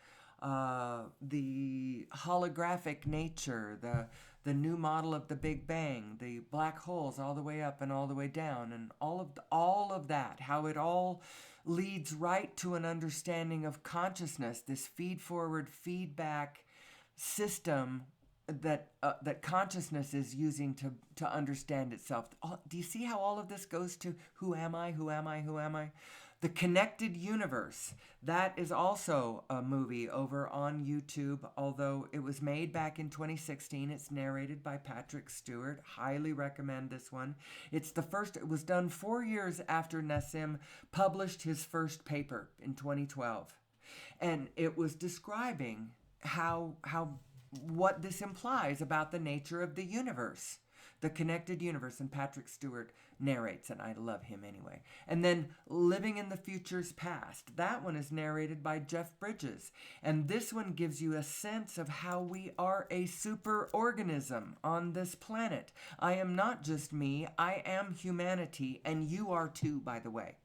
the holographic nature, the new model of the Big Bang, the black holes all the way up and all the way down, and all of that, how it all leads right to an understanding of consciousness, this feed-forward, feedback system that consciousness is using to understand itself. Do you see how all of this goes to who am I, who am I, who am I? The Connected Universe, that is also a movie over on YouTube, although it was made back in 2016. It's narrated by Patrick Stewart. Highly recommend this one. It was done 4 years after Nassim published his first paper in 2012. And it was describing what this implies about the nature of the universe, the connected universe, and Patrick Stewart narrates, and I love him anyway. And then Living in the Future's Past, that one is narrated by Jeff Bridges, and this one gives you a sense of how we are a super organism on this planet. I am not just me, I am humanity, and you are too, by the way.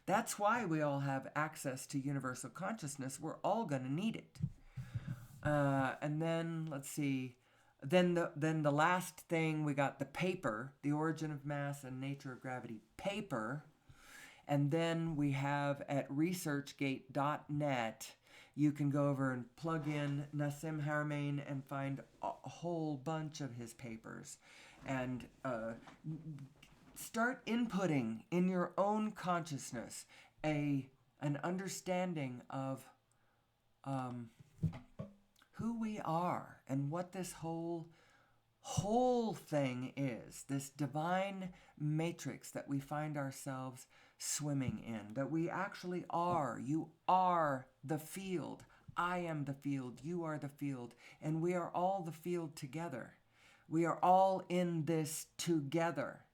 That's why we all have access to universal consciousness. We're all going to need it. And then, let's see, then the last thing, we got the paper, The Origin of Mass and Nature of Gravity paper. And then we have at researchgate.net, you can go over and plug in Nassim Haramein and find a whole bunch of his papers. And start inputting in your own consciousness an understanding of who we are and what this whole thing is, this divine matrix that we find ourselves swimming in, that we actually are. You are the field. I am the field. You are the field. And we are all the field together. We are all in this together.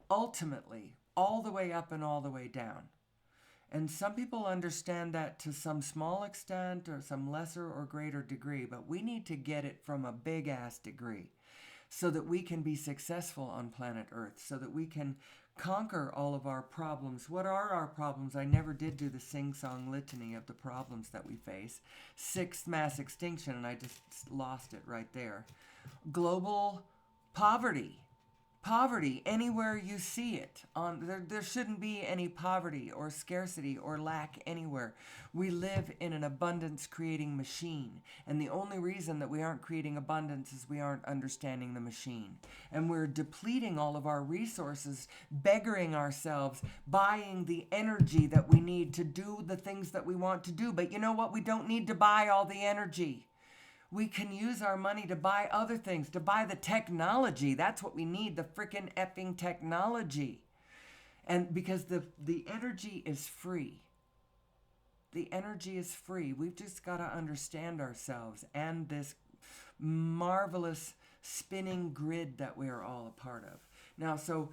Ultimately, all the way up and all the way down. And some people understand that to some small extent or some lesser or greater degree, but we need to get it from a big ass degree so that we can be successful on planet Earth, so that we can conquer all of our problems. What are our problems? I never did do the sing-song litany of the problems that we face. Sixth mass extinction, and I just lost it right there. Global poverty. Poverty, anywhere you see it. There shouldn't be any poverty or scarcity or lack anywhere. We live in an abundance creating machine. And the only reason that we aren't creating abundance is we aren't understanding the machine. And we're depleting all of our resources, beggaring ourselves, buying the energy that we need to do the things that we want to do. But you know what? We don't need to buy all the energy. We can use our money to buy other things, to buy the technology. That's what we need, the frickin' effing technology. And because the energy is free. The energy is free. We've just got to understand ourselves and this marvelous spinning grid that we are all a part of. Now, so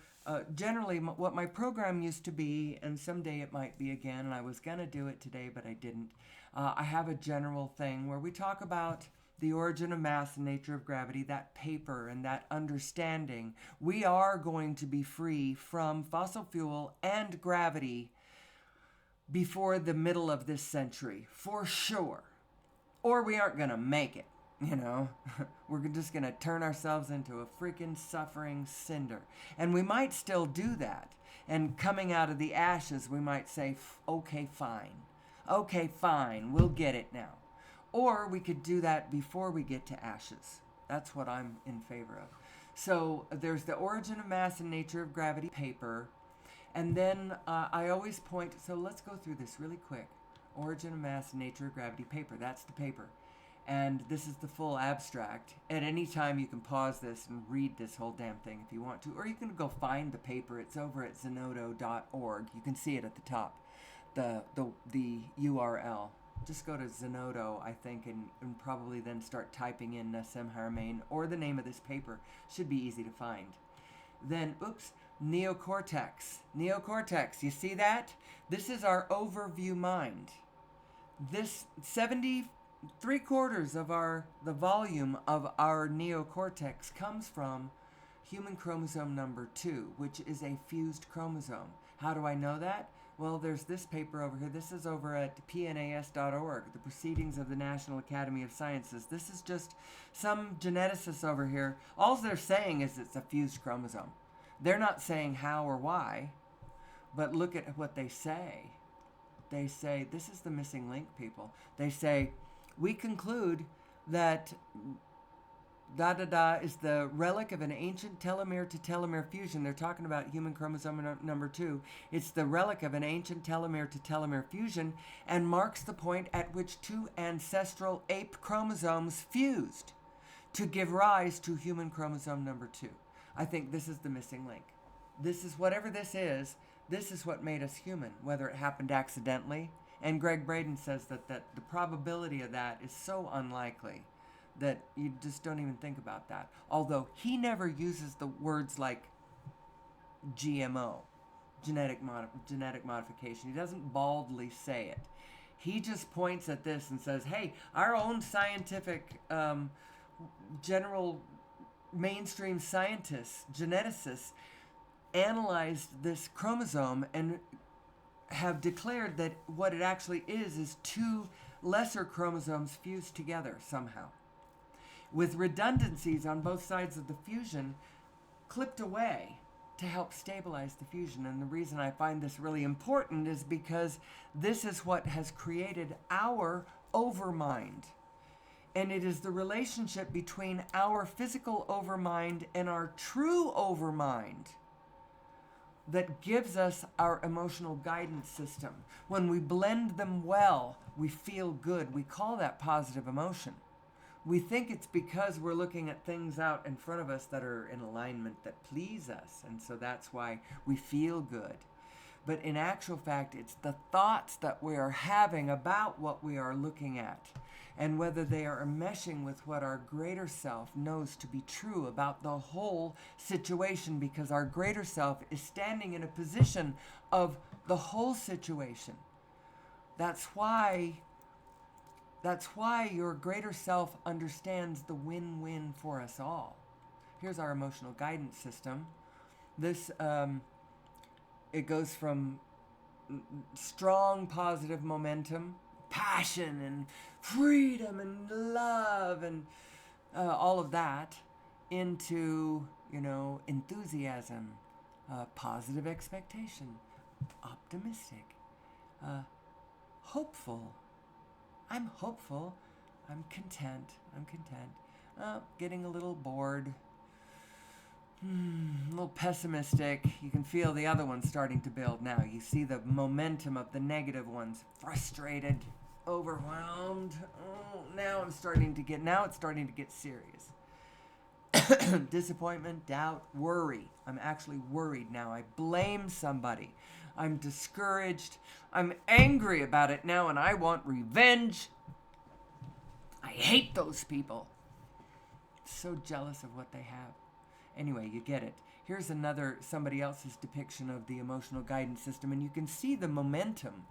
generally what my program used to be, and someday it might be again, and I was going to do it today, but I didn't. I have a general thing where we talk about the origin of mass and nature of gravity, that paper and that understanding. We are going to be free from fossil fuel and gravity before the middle of this century, for sure. Or we aren't going to make it, you know. We're just going to turn ourselves into a freaking suffering cinder. And we might still do that. And coming out of the ashes, we might say, okay, fine. Okay, fine, we'll get it now. Or we could do that before we get to ashes. That's what I'm in favor of. So there's the origin of mass and nature of gravity paper. And then I always point, so let's go through this really quick. Origin of mass and nature of gravity paper. That's the paper. And this is the full abstract. At any time you can pause this and read this whole damn thing if you want to. Or you can go find the paper. It's over at zenodo.org. You can see it at the top. The URL. Just go to Zenodo, I think, and probably then start typing in Nassim Haramein or the name of this paper. Should be easy to find. Then, neocortex. Neocortex, you see that? This is our overview mind. This 3/4 of the volume of our neocortex comes from human chromosome number 2, which is a fused chromosome. How do I know that? Well, there's this paper over here. This is over at pnas.org, the Proceedings of the National Academy of Sciences. This is just some geneticists over here. All they're saying is it's a fused chromosome. They're not saying how or why, but look at what they say. They say, this is the missing link, people. They say, we conclude that is the relic of an ancient telomere to telomere fusion. They're talking about human chromosome number 2. It's the relic of an ancient telomere to telomere fusion and marks the point at which 2 ancestral ape chromosomes fused to give rise to human chromosome number 2. I think this is the missing link. This is whatever this is what made us human, whether it happened accidentally. And Greg Braden says that the probability of that is so unlikely that you just don't even think about that. Although he never uses the words like GMO, genetic modification. He doesn't baldly say it. He just points at this and says, hey, our own scientific, general mainstream scientists, geneticists, analyzed this chromosome and have declared that what it actually is 2 lesser chromosomes fused together somehow, with redundancies on both sides of the fusion clipped away to help stabilize the fusion. And the reason I find this really important is because this is what has created our overmind. And it is the relationship between our physical overmind and our true overmind that gives us our emotional guidance system. When we blend them well, we feel good. We call that positive emotion. We think it's because we're looking at things out in front of us that are in alignment that please us, and so that's why we feel good. But in actual fact, it's the thoughts that we are having about what we are looking at, and whether they are meshing with what our greater self knows to be true about the whole situation, because our greater self is standing in a position of the whole situation. That's why your greater self understands the win-win for us all. Here's our emotional guidance system. This it goes from strong positive momentum, passion and freedom and love and all of that, into, enthusiasm, positive expectation, optimistic, hopeful. I'm hopeful. I'm content. Getting a little bored. A little pessimistic. You can feel the other ones starting to build now. You see the momentum of the negative ones. Frustrated, overwhelmed. Oh, now it's starting to get serious. Disappointment, doubt, worry. I'm actually worried now. I blame somebody. I'm discouraged. I'm angry about it now, and I want revenge. I hate those people. So jealous of what they have. Anyway, you get it. Here's somebody else's depiction of the emotional guidance system, and you can see the momentum,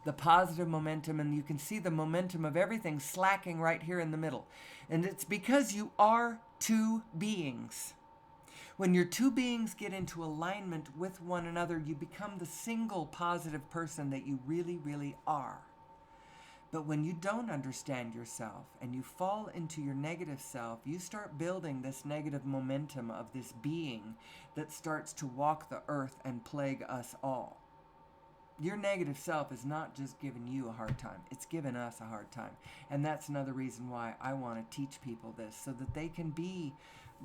the positive momentum, and you can see the momentum of everything slacking right here in the middle. And it's because you are two beings. When your two beings get into alignment with one another, you become the single positive person that you really, really are. But when you don't understand yourself and you fall into your negative self, you start building this negative momentum of this being that starts to walk the earth and plague us all. Your negative self is not just giving you a hard time, it's giving us a hard time. And that's another reason why I want to teach people this, so that they can be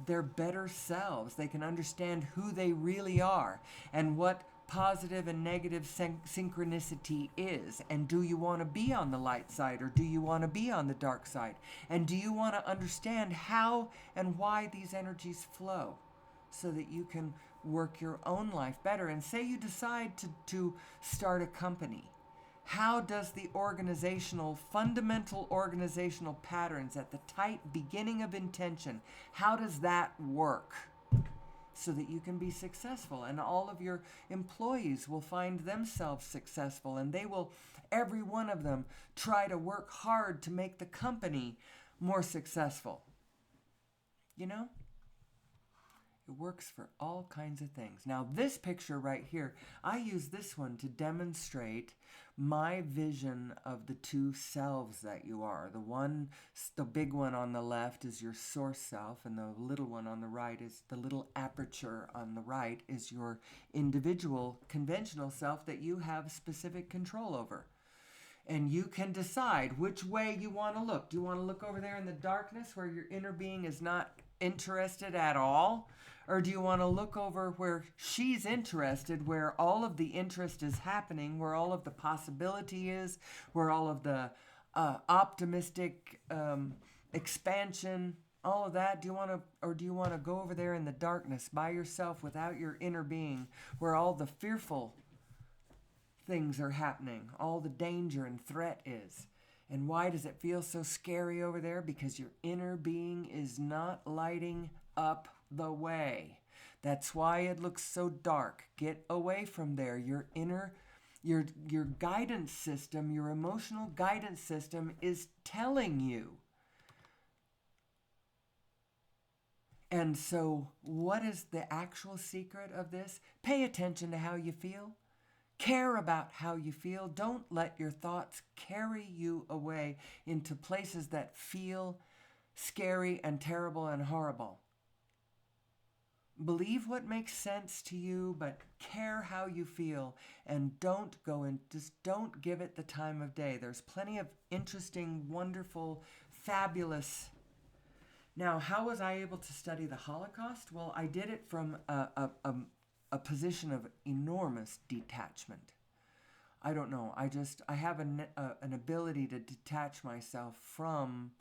their better selves. They can understand who they really are and what positive and negative synchronicity is. And do you want to be on the light side, or do you want to be on the dark side? And do you want to understand how and why these energies flow, so that you can work your own life better? And say you decide to start a company. How does the fundamental organizational patterns at the tight beginning of intention, how does that work? So that you can be successful, and all of your employees will find themselves successful, and they will, every one of them, try to work hard to make the company more successful. It works for all kinds of things. Now, this picture right here, I use this one to demonstrate my vision of the two selves that you are. The big one on the left is your source self, and the little one on the right is the little aperture on the right is your individual conventional self that you have specific control over. And you can decide which way you want to look. Do you want to look over there in the darkness where your inner being is not interested at all? Or do you want to look over where she's interested, where all of the interest is happening, where all of the possibility is, where all of the optimistic expansion, all of that? Do you want to go over there in the darkness by yourself without your inner being, where all the fearful things are happening, all the danger and threat is? And why does it feel so scary over there? Because your inner being is not lighting up the way. That's why it looks so dark. Get away from there. Your guidance system, your emotional guidance system is telling you. And so what is the actual secret of this? Pay attention to how you feel. Care about how you feel. Don't let your thoughts carry you away into places that feel scary and terrible and horrible. Believe what makes sense to you, but care how you feel, and just don't give it the time of day. There's plenty of interesting, wonderful, fabulous. Now, how was I able to study the Holocaust? Well, I did it from a position of enormous detachment. I don't know. I have an ability to detach myself from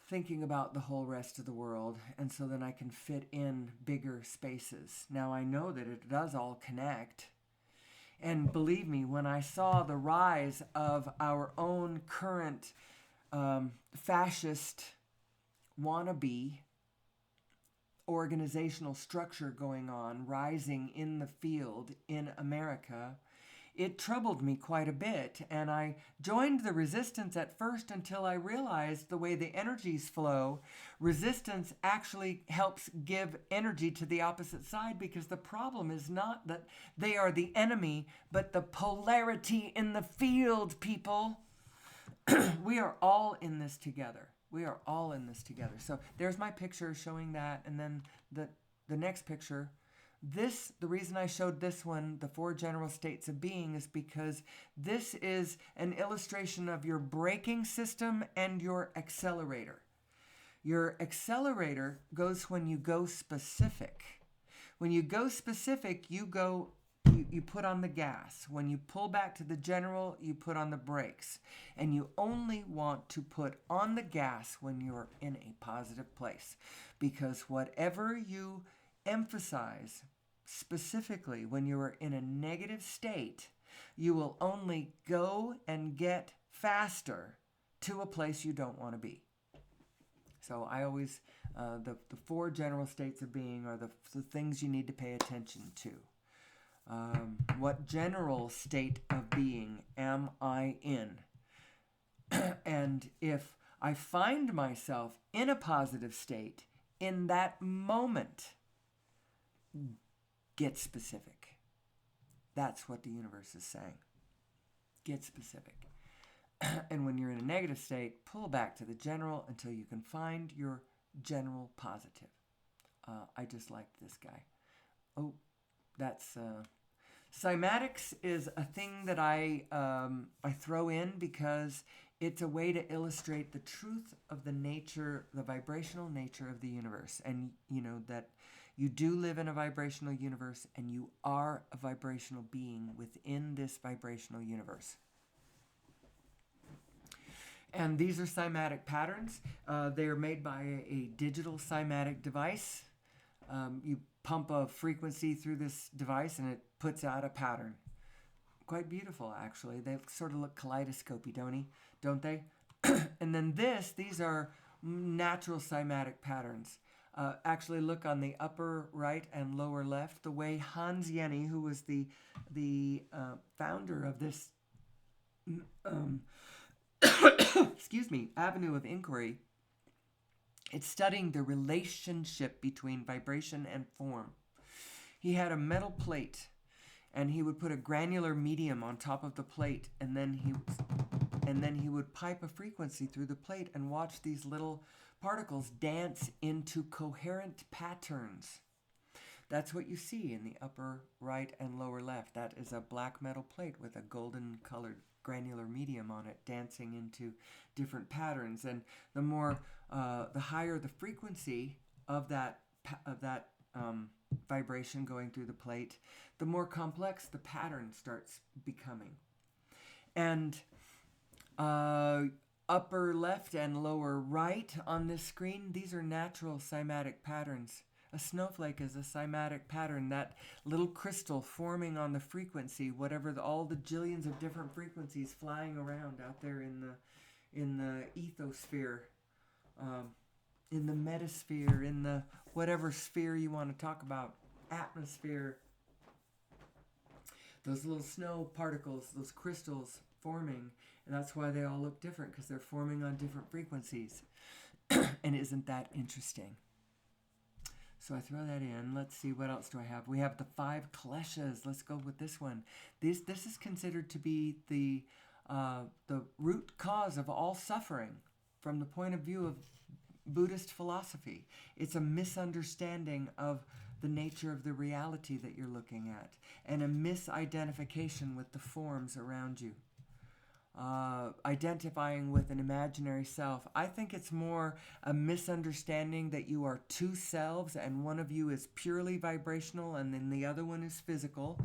thinking about the whole rest of the world, and so then I can fit in bigger spaces. Now, I know that it does all connect. And believe me, when I saw the rise of our own current fascist wannabe organizational structure going on, rising in the field in America, it troubled me quite a bit. And I joined the resistance at first until I realized the way the energies flow, resistance actually helps give energy to the opposite side, because the problem is not that they are the enemy, but the polarity in the field, people. We are all in this together. We are all in this together. So there's my picture showing that. And then the next picture, the reason I showed this one, the 4 general states of being, is because this is an illustration of your braking system and your accelerator. Your accelerator goes when you go specific. When you go specific, you put on the gas. When you pull back to the general, you put on the brakes. And you only want to put on the gas when you're in a positive place. Because whatever you emphasize specifically when you are in a negative state, you will only go and get faster to a place you don't want to be. So I always, the 4 general states of being are the things you need to pay attention to. What general state of being am I in? And if I find myself in a positive state, in that moment, get specific. That's what the universe is saying. Get specific. And when you're in a negative state, pull back to the general until you can find your general positive. I just liked this guy. Oh, that's... Cymatics is a thing that I throw in because it's a way to illustrate the truth of the nature, the vibrational nature of the universe. And you know that you do live in a vibrational universe, and you are a vibrational being within this vibrational universe. And these are cymatic patterns. They are made by a digital cymatic device. You pump a frequency through this device and it puts out a pattern. Quite beautiful, actually. They sort of look kaleidoscopy, don't they? And then these are natural cymatic patterns. Actually, look on the upper right and lower left. The way Hans Jenny, who was the founder of this excuse me, avenue of inquiry, it's studying the relationship between vibration and form. He had a metal plate, and he would put a granular medium on top of the plate, and then he would pipe a frequency through the plate and watch these little particles dance into coherent patterns. That's what you see in the upper right and lower left. That is a black metal plate with a golden colored granular medium on it, dancing into different patterns. And the higher the frequency of that vibration going through the plate, the more complex the pattern starts becoming. And upper left and lower right on this screen, these are natural cymatic patterns. A snowflake is a cymatic pattern, that little crystal forming on the frequency, whatever all the jillions of different frequencies flying around out there in the ethosphere, in the metasphere, in the whatever sphere you want to talk about, atmosphere. Those little snow particles, those crystals forming, and that's why they all look different, because they're forming on different frequencies. And isn't that interesting? So I throw that in. Let's see, what else do I have? We have the 5 kleshas. Let's go with this one. This is considered to be the root cause of all suffering from the point of view of Buddhist philosophy. It's a misunderstanding of the nature of the reality that you're looking at, and a misidentification with the forms around you. Identifying with an imaginary self. I think it's more a misunderstanding that you are 2 selves, and one of you is purely vibrational and then the other one is physical,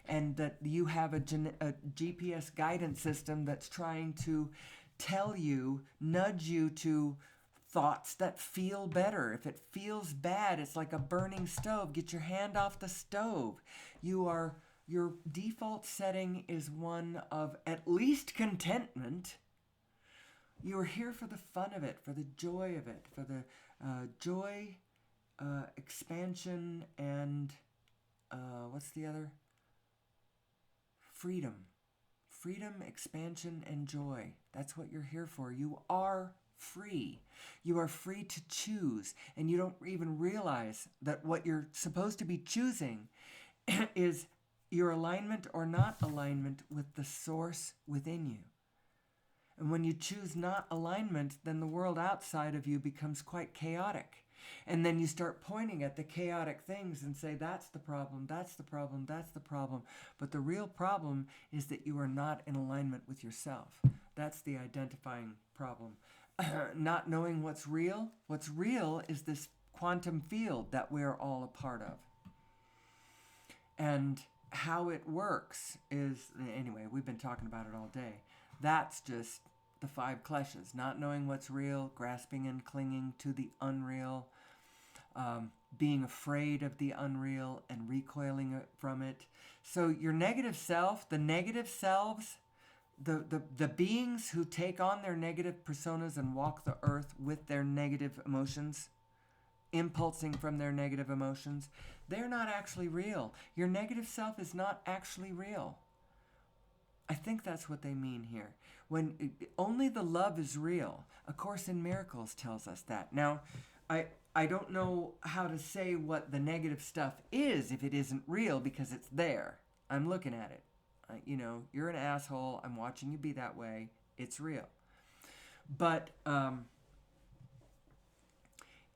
and that you have a GPS guidance system that's trying to tell you, nudge you to thoughts that feel better. If it feels bad, it's like a burning stove. Get your hand off the stove. Your default setting is one of at least contentment. You're here for the fun of it, for the joy of it, for the joy, expansion, and what's the other? freedom. Freedom, expansion, and joy. That's what you're here for. You are free. You are free to choose, and you don't even realize that what you're supposed to be choosing is your alignment or not alignment with the source within you. And when you choose not alignment, then the world outside of you becomes quite chaotic. And then you start pointing at the chaotic things and say, that's the problem, that's the problem, that's the problem. But the real problem is that you are not in alignment with yourself. That's the identifying problem. Not knowing what's real. What's real is this quantum field that we're all a part of. And how it works is, anyway, we've been talking about it all day. That's just the 5 kleshas. Not knowing what's real, grasping and clinging to the unreal, being afraid of the unreal and recoiling from it. So your negative self, the negative selves, the beings who take on their negative personas and walk the earth with their negative emotions, impulsing from their negative emotions, they're not actually real. Your negative self is not actually real. I think that's what they mean here. When only the love is real. A Course in Miracles tells us that. Now, I don't know how to say what the negative stuff is if it isn't real, because it's there. I'm looking at it. You're an asshole. I'm watching you be that way. It's real. But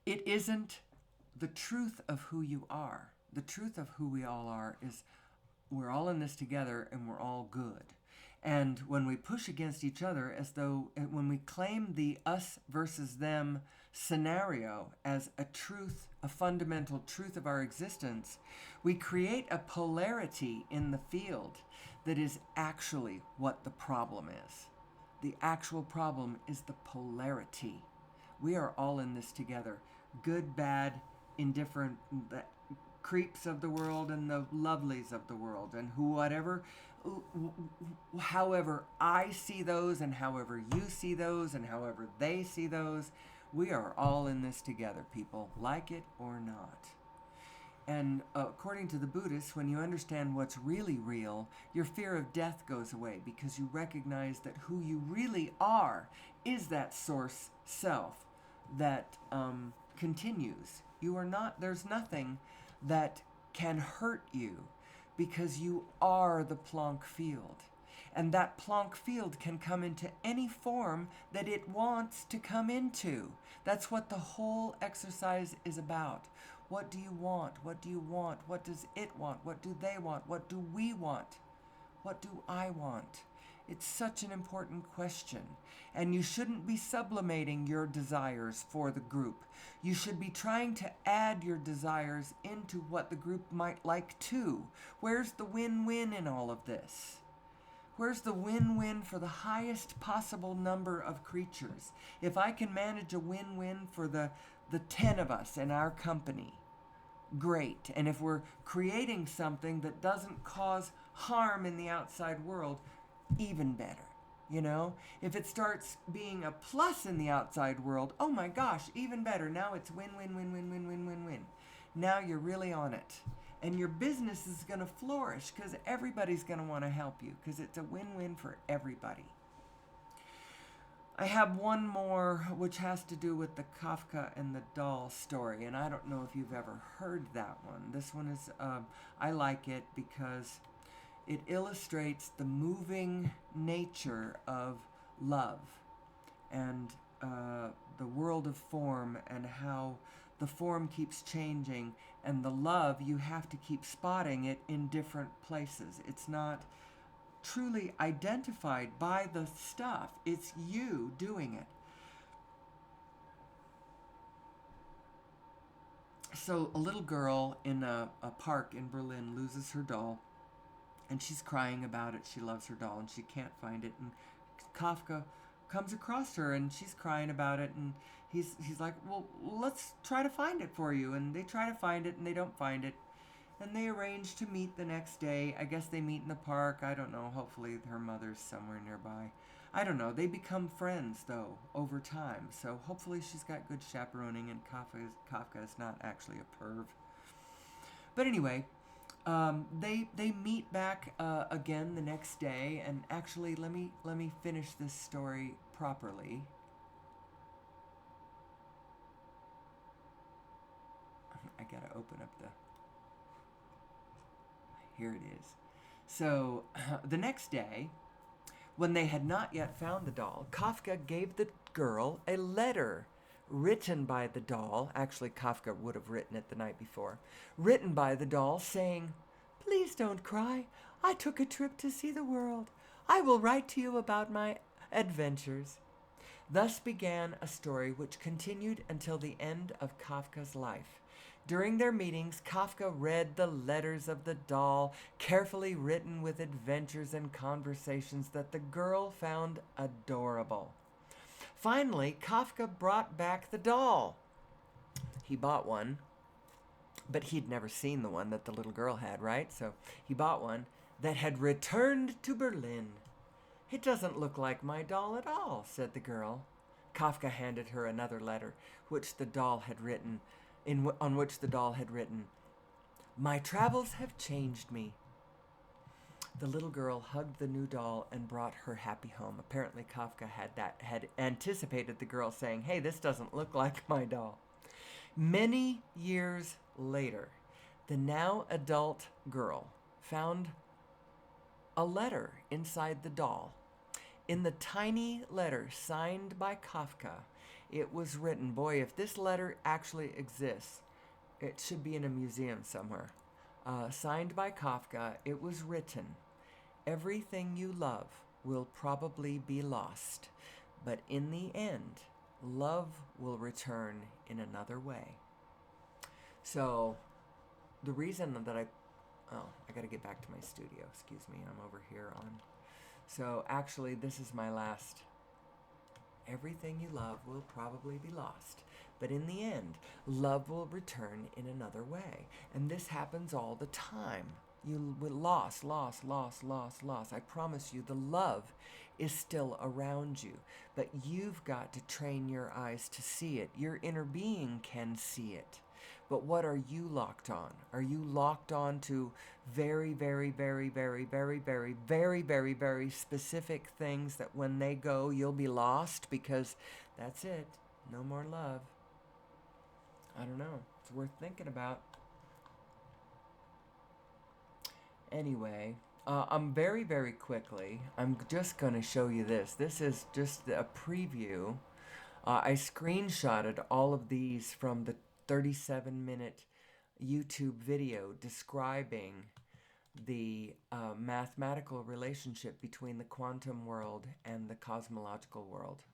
it isn't the truth of who you are. The truth of who we all are is we're all in this together and we're all good. And when we push against each other, as though when we claim the us versus them scenario as a truth, a fundamental truth of our existence, we create a polarity in the field that is actually what the problem is. The actual problem is the polarity. We are all in this together. Good, bad, indifferent, the creeps of the world and the lovelies of the world, and however I see those, and however you see those, and however they see those, we are all in this together, people, like it or not. And according to the Buddhists, when you understand what's really real, your fear of death goes away, because you recognize that who you really are is that source self that continues. You are not, there's nothing that can hurt you, because you are the Planck field. And that Planck field can come into any form that it wants to come into. That's what the whole exercise is about. What do you want? What do you want? What does it want? What do they want? What do we want? What do I want? It's such an important question. And you shouldn't be sublimating your desires for the group. You should be trying to add your desires into what the group might like too. Where's the win-win in all of this? Where's the win-win for the highest possible number of creatures? If I can manage a win-win for the 10 of us in our company, great. And if we're creating something that doesn't cause harm in the outside world, even better. If it starts being a plus in the outside world, oh my gosh, even better. Now it's win, win, win, win, win, win, win, win. Now you're really on it. And your business is going to flourish, because everybody's going to want to help you, because it's a win-win for everybody. I have one more, which has to do with the Kafka and the doll story, and I don't know if you've ever heard that one. This one is, I like it because it illustrates the moving nature of love and the world of form, and how the form keeps changing, and the love, you have to keep spotting it in different places. It's not truly identified by the stuff. It's you doing it. So a little girl in a park in Berlin loses her doll, and she's crying about it. She loves her doll and she can't find it, and Kafka comes across her and she's crying about it, and he's like, well, let's try to find it for you. And they try to find it and they don't find it, and they arrange to meet the next day. I guess they meet in the park. I don't know. Hopefully her mother's somewhere nearby. I don't know. They become friends, though, over time. So hopefully she's got good chaperoning, and Kafka is not actually a perv. But anyway, They meet back again the next day, and actually, let me finish this story properly. I gotta open up the. Here it is. So the next day, when they had not yet found the doll, Kafka gave the girl a letter written by the doll. Actually, Kafka would have written it the night before. Written by the doll saying, "Please don't cry. I took a trip to see the world. I will write to you about my adventures." Thus began a story which continued until the end of Kafka's life. During their meetings, Kafka read the letters of the doll, carefully written with adventures and conversations that the girl found adorable. Finally, Kafka brought back the doll. He bought one, but he'd never seen the one that the little girl had, right? So he bought one that had returned to Berlin. "It doesn't look like my doll at all," said the girl. Kafka handed her another letter, which the doll had written, on which the doll had written, "My travels have changed me." The little girl hugged the new doll and brought her happy home. Apparently, Kafka had anticipated the girl saying, "Hey, this doesn't look like my doll." Many years later, the now adult girl found a letter inside the doll. In the tiny letter signed by Kafka, it was written, boy, if this letter actually exists, it should be in a museum somewhere. Signed by Kafka, it was written, "Everything you love will probably be lost, but in the end, love will return in another way." So, the reason that I gotta get back to my studio, excuse me, I'm over here on. So, actually, this is my last. Everything you love will probably be lost, but in the end, love will return in another way. And this happens all the time. You will loss. I promise you, the love is still around you, but you've got to train your eyes to see it. Your inner being can see it. But what are you locked on? Are you locked on to very, very, very, very, very, very, very, very, very specific things that when they go, you'll be lost because that's it. No more love. I don't know. It's worth thinking about. Anyway, I'm very, very quickly, I'm just going to show you this. This is just a preview. I screenshotted all of these from the 37-minute YouTube video describing the mathematical relationship between the quantum world and the cosmological world,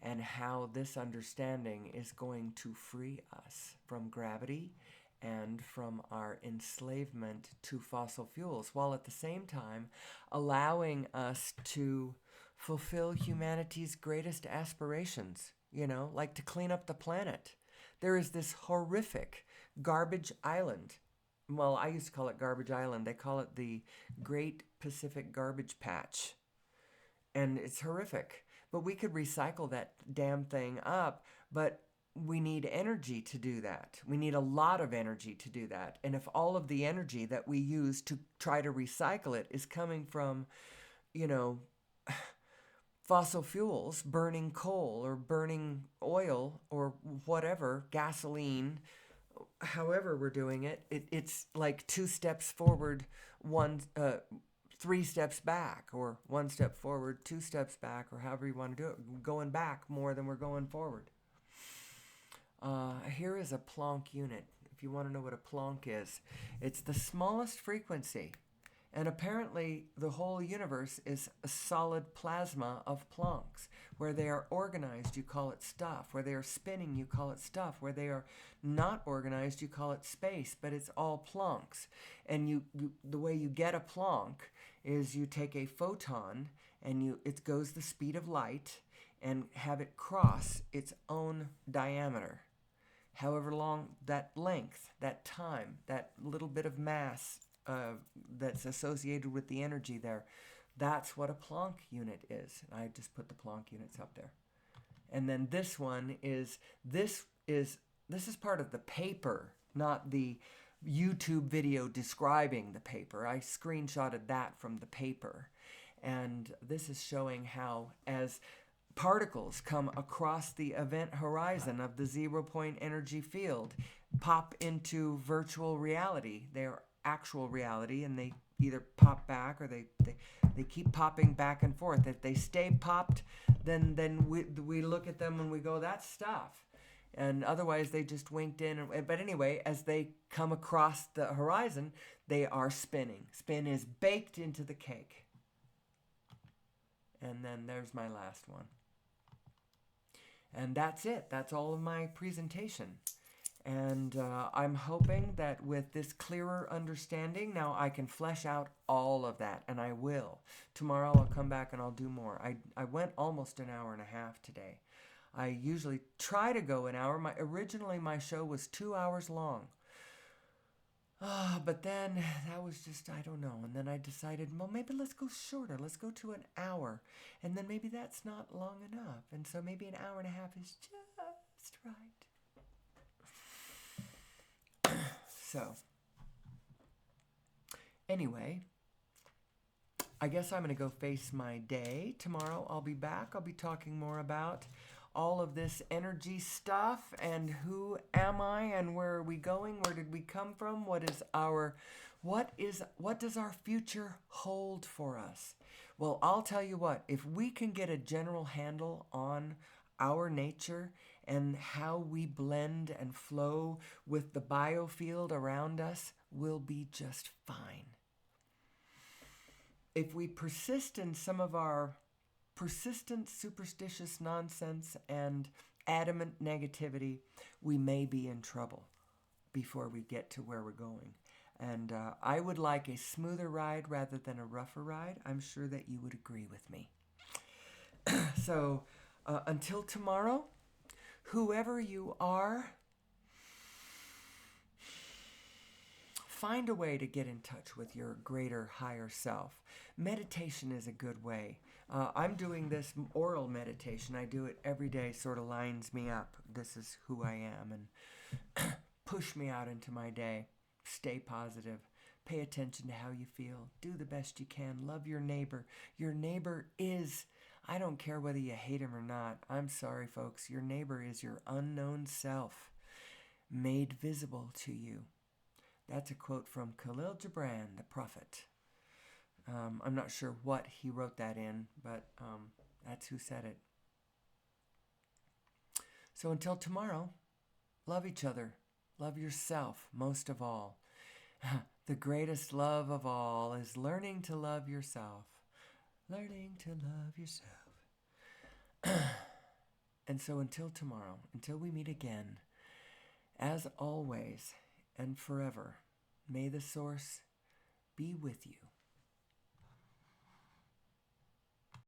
and how this understanding is going to free us from gravity and from our enslavement to fossil fuels, while at the same time allowing us to fulfill humanity's greatest aspirations, like to clean up the planet. There is this horrific garbage island. Well, I used to call it Garbage Island. They call it the Great Pacific Garbage Patch. And it's horrific. But we could recycle that damn thing up, but we need energy to do that. We need a lot of energy to do that. And if all of the energy that we use to try to recycle it is coming from, fossil fuels, burning coal or burning oil or whatever, gasoline, however we're doing it, it's like 2 steps forward, 3 steps back, or 1 step forward, 2 steps back, or however you want to do it, going back more than we're going forward. Here is a Planck unit. If you want to know what a Planck is, it's the smallest frequency. And apparently, the whole universe is a solid plasma of Plancks. Where they are organized, you call it stuff. Where they are spinning, you call it stuff. Where they are not organized, you call it space. But it's all Plancks. And the way you get a Planck is you take a photon, and it goes the speed of light, and have it cross its own diameter. However long that length, that time, that little bit of mass that's associated with the energy there. That's what a Planck unit is. I just put the Planck units up there. And then this one is, this is part of the paper, not the YouTube video describing the paper. I screenshotted that from the paper. And this is showing how, as particles come across the event horizon of the 0-point energy field, pop into virtual reality, their actual reality, and they either pop back or they keep popping back and forth. If they stay popped, then we look at them and we go, that's stuff. And otherwise they just winked in. But anyway, as they come across the horizon, they are spinning. Spin is baked into the cake. And then there's my last one. And that's it. That's all of my presentation. And I'm hoping that with this clearer understanding, now I can flesh out all of that. And I will. Tomorrow I'll come back and I'll do more. I went almost an hour and a half today. I usually try to go an hour. Originally my show was 2 hours long. But then that was just, I don't know. And then I decided, well, maybe let's go shorter. Let's go to an hour. And then maybe that's not long enough. And so maybe an hour and a half is just right. So, anyway, I guess I'm going to go face my day. Tomorrow I'll be back. I'll be talking more about all of this energy stuff and who am I and where are we going? Where did we come from? What does our future hold for us? Well, I'll tell you what, if we can get a general handle on our nature and how we blend and flow with the biofield around us, we'll be just fine. If we persist in some of our persistent superstitious nonsense and adamant negativity, we may be in trouble before we get to where we're going. And I would like a smoother ride rather than a rougher ride. I'm sure that you would agree with me. So until tomorrow, whoever you are, find a way to get in touch with your greater, higher self. Meditation is a good way. I'm doing this oral meditation. I do it every day, sort of lines me up. This is who I am, and push me out into my day. Stay positive. Pay attention to how you feel. Do the best you can. Love your neighbor. Your neighbor is, I don't care whether you hate him or not. I'm sorry, folks. Your neighbor is your unknown self, made visible to you. That's a quote from Khalil Gibran, the prophet. I'm not sure what he wrote that in, but that's who said it. So until tomorrow, love each other. Love yourself most of all. The greatest love of all is learning to love yourself. Learning to love yourself. And so until tomorrow, until we meet again, as always and forever, may the source be with you.